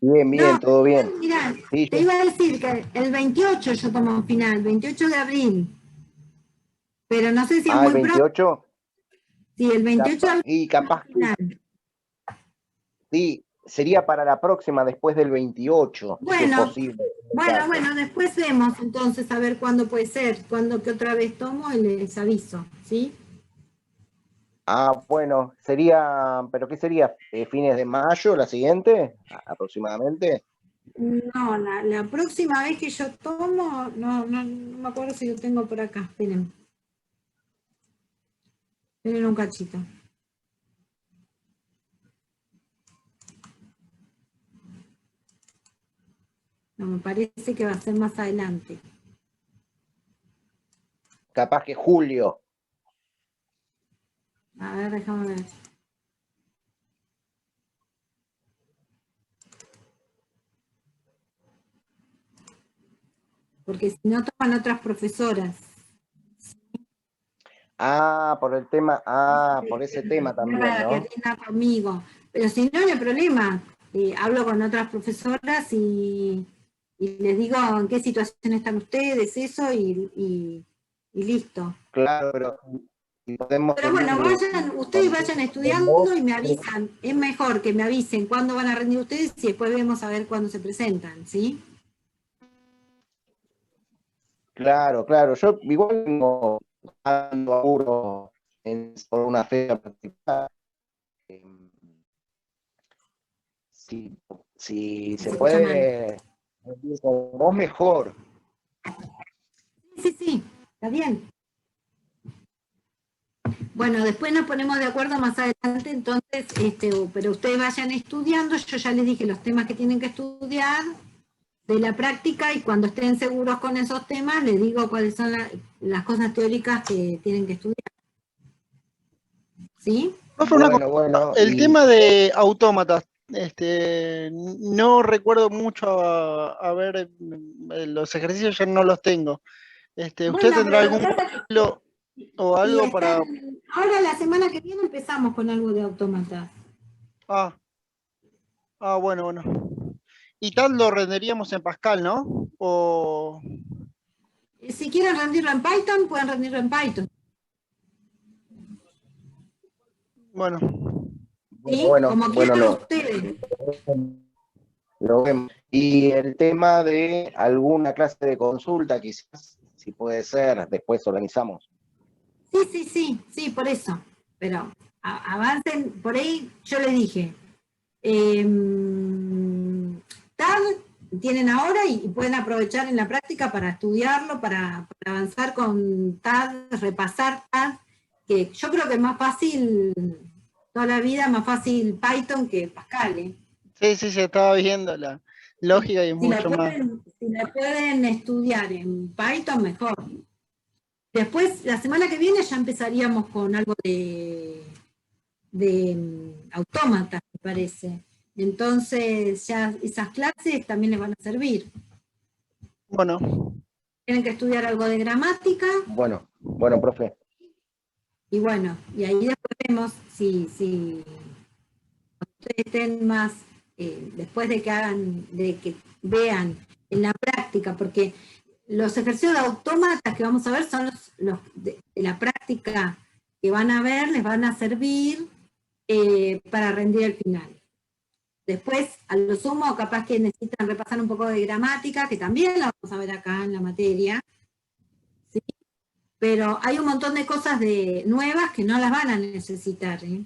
Bien, bien, todo bien. Mirá, Sí, te iba a decir que el 28 yo tomo final, 28 de abril. Pero no sé si es el muy pronto. 28. Sí, el 28 de abril. Y capaz que sí, sería para la próxima, después del 28, si es Bueno, posible. bueno, después vemos entonces a ver cuándo puede ser, cuándo que otra vez tomo y les aviso, ¿sí? Bueno, sería, ¿pero qué sería? ¿Fines de mayo, la siguiente, aproximadamente? No, la próxima vez que yo tomo, no me acuerdo si lo tengo por acá, esperen. Esperen un cachito. No, me parece que va a ser más adelante. Capaz que julio. A ver, déjame ver. Porque si no toman otras profesoras. Por el tema, por ese tema también, Para que ¿no? atienda conmigo. Pero si no, no hay problema. Hablo con otras profesoras y les digo en qué situación están ustedes, eso, y listo. Claro, pero si podemos... Pero bueno, ustedes vayan estudiando y me avisan. Es mejor que me avisen cuándo van a rendir ustedes y después vemos a ver cuándo se presentan, ¿sí? Claro, claro. Yo igual no ando apuro por una fecha particular. Si se puede con vos, mejor. Sí, está bien. Bueno, después nos ponemos de acuerdo más adelante, entonces, pero ustedes vayan estudiando, yo ya les dije los temas que tienen que estudiar de la práctica, y cuando estén seguros con esos temas, les digo cuáles son las cosas teóricas que tienen que estudiar. ¿Sí? Bueno, el tema de autómatas, no recuerdo mucho a ver los ejercicios, ya no los tengo. ¿Usted tendrá algún modelo o algo para...? Ahora la semana que viene empezamos con algo de autómatas. Bueno. Y tal lo renderíamos en Pascal, ¿no? O... Si quieren rendirlo en Python, pueden rendirlo en Python. Bueno. ¿Sí? Como quieran ustedes. Lo vemos. Y el tema de alguna clase de consulta, quizás, si puede ser, después organizamos. Sí, por eso. Pero avancen, por ahí yo les dije, TAD tienen ahora y pueden aprovechar en la práctica para estudiarlo, para avanzar con TAD, repasar TAD, que yo creo que es más fácil, toda la vida más fácil Python que Pascal, ¿eh? Sí, se estaba viendo la lógica y mucho más. Si la pueden estudiar en Python, mejor. Después, la semana que viene ya empezaríamos con algo de autómatas, me parece. Entonces, ya esas clases también les van a servir. Bueno. Tienen que estudiar algo de gramática. Bueno, profe. Y bueno, y ahí después vemos si ustedes estén más, después de que vean en la práctica, porque los ejercicios de autómatas que vamos a ver son los de la práctica que van a ver, les van a servir para rendir el final. Después, a lo sumo, capaz que necesitan repasar un poco de gramática, que también la vamos a ver acá en la materia, ¿sí? Pero hay un montón de cosas nuevas que no las van a necesitar, ¿eh?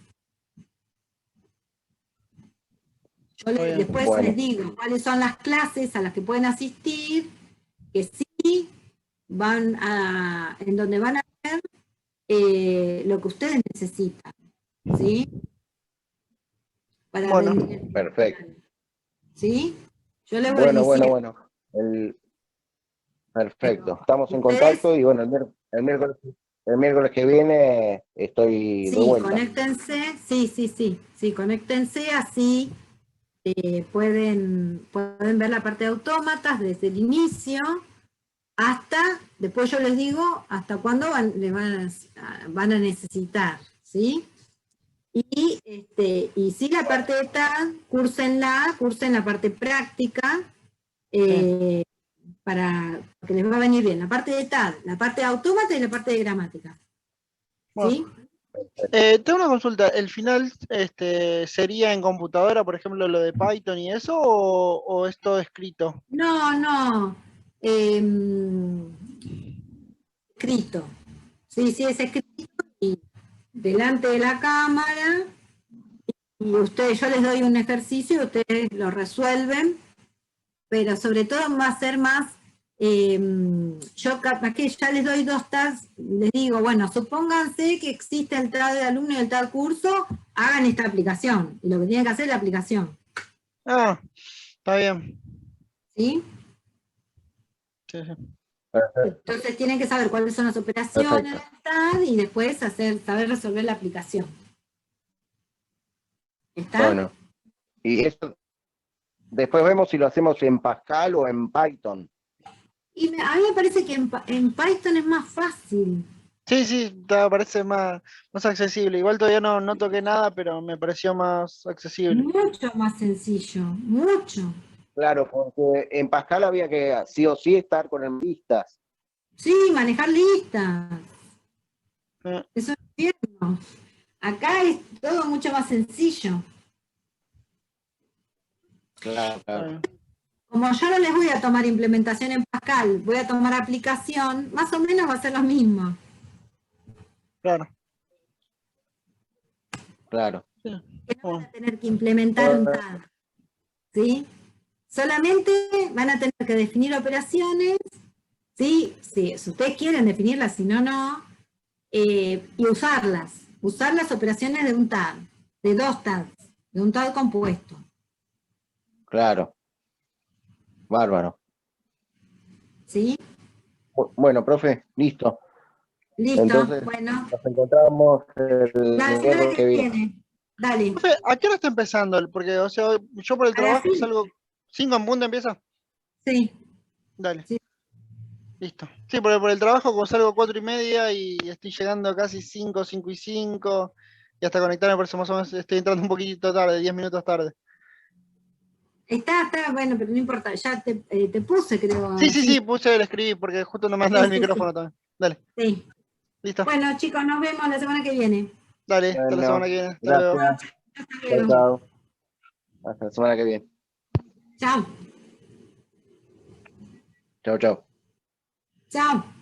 Yo después les digo cuáles son las clases a las que pueden asistir, que sí van en donde van a ver lo que ustedes necesitan, ¿sí? Para perfecto. ¿Sí? Yo les voy diciendo. Perfecto. Estamos en contacto y bueno, el miércoles que viene estoy de vuelta. Conéctense, sí, conéctense, así pueden ver la parte de autómatas desde el inicio hasta, después yo les digo, hasta cuándo van a necesitar, ¿sí? Y si la parte de TAD, cursen la parte práctica, porque les va a venir bien la parte de TAD, la parte de autómata y la parte de gramática. ¿Sí? Tengo una consulta, ¿el final sería en computadora, por ejemplo, lo de Python y eso, o es todo escrito? No, escrito. Sí, es escrito y delante de la cámara, y yo les doy un ejercicio y ustedes lo resuelven, pero sobre todo va a ser más, yo capaz que ya les doy 2 tags, les digo, bueno, supónganse que existe el tag de alumno y el tag curso, hagan esta aplicación, y lo que tienen que hacer es la aplicación. Está bien. ¿Sí? Sí. Entonces tienen que saber cuáles son las operaciones del TAD y después saber resolver la aplicación. ¿Está? Bueno, y eso después vemos si lo hacemos en Pascal o en Python. Y a mí me parece que en Python es más fácil. Sí, me parece más accesible. Igual todavía no toqué nada, pero me pareció más accesible. Mucho más sencillo, mucho. Claro, porque en Pascal había que sí o sí estar con listas. Sí, manejar listas. Eso es cierto. Acá es todo mucho más sencillo. Claro. como yo no les voy a tomar implementación en Pascal, voy a tomar aplicación, más o menos va a ser lo mismo. Claro. Claro. Que no van a tener que implementar un TAD, ¿sí? Solamente van a tener que definir operaciones, ¿sí? Sí, si ustedes quieren definirlas, si no, no. Y usar las operaciones de un TAD, de 2 TADs, de un TAD compuesto. Claro. Bárbaro. ¿Sí? Bueno, profe, listo. Listo, Entonces, bueno. nos encontramos el La semana miércoles que viene. Dale. Profe, ¿a qué hora está empezando? Porque, o sea, yo por el A las trabajo salgo 5 en punto, ¿empieza? Sí. Dale. Sí. Listo. Sí, porque por el trabajo como salgo 4:30 y estoy llegando casi 5, 5:05, y hasta conectarme por eso más o menos estoy entrando un poquito tarde, 10 minutos tarde. Está, bueno, pero no importa, ya te puse, creo. Sí, puse el escribir porque justo no me andaba el Sí. micrófono también. Dale. Sí. Listo. Bueno, chicos, nos vemos la semana que viene. Dale, hasta la Bueno, semana que viene. Hasta luego. gracias. Hasta Chao, luego. chao. Hasta la semana que viene. Chao. Chao, chao. Chao.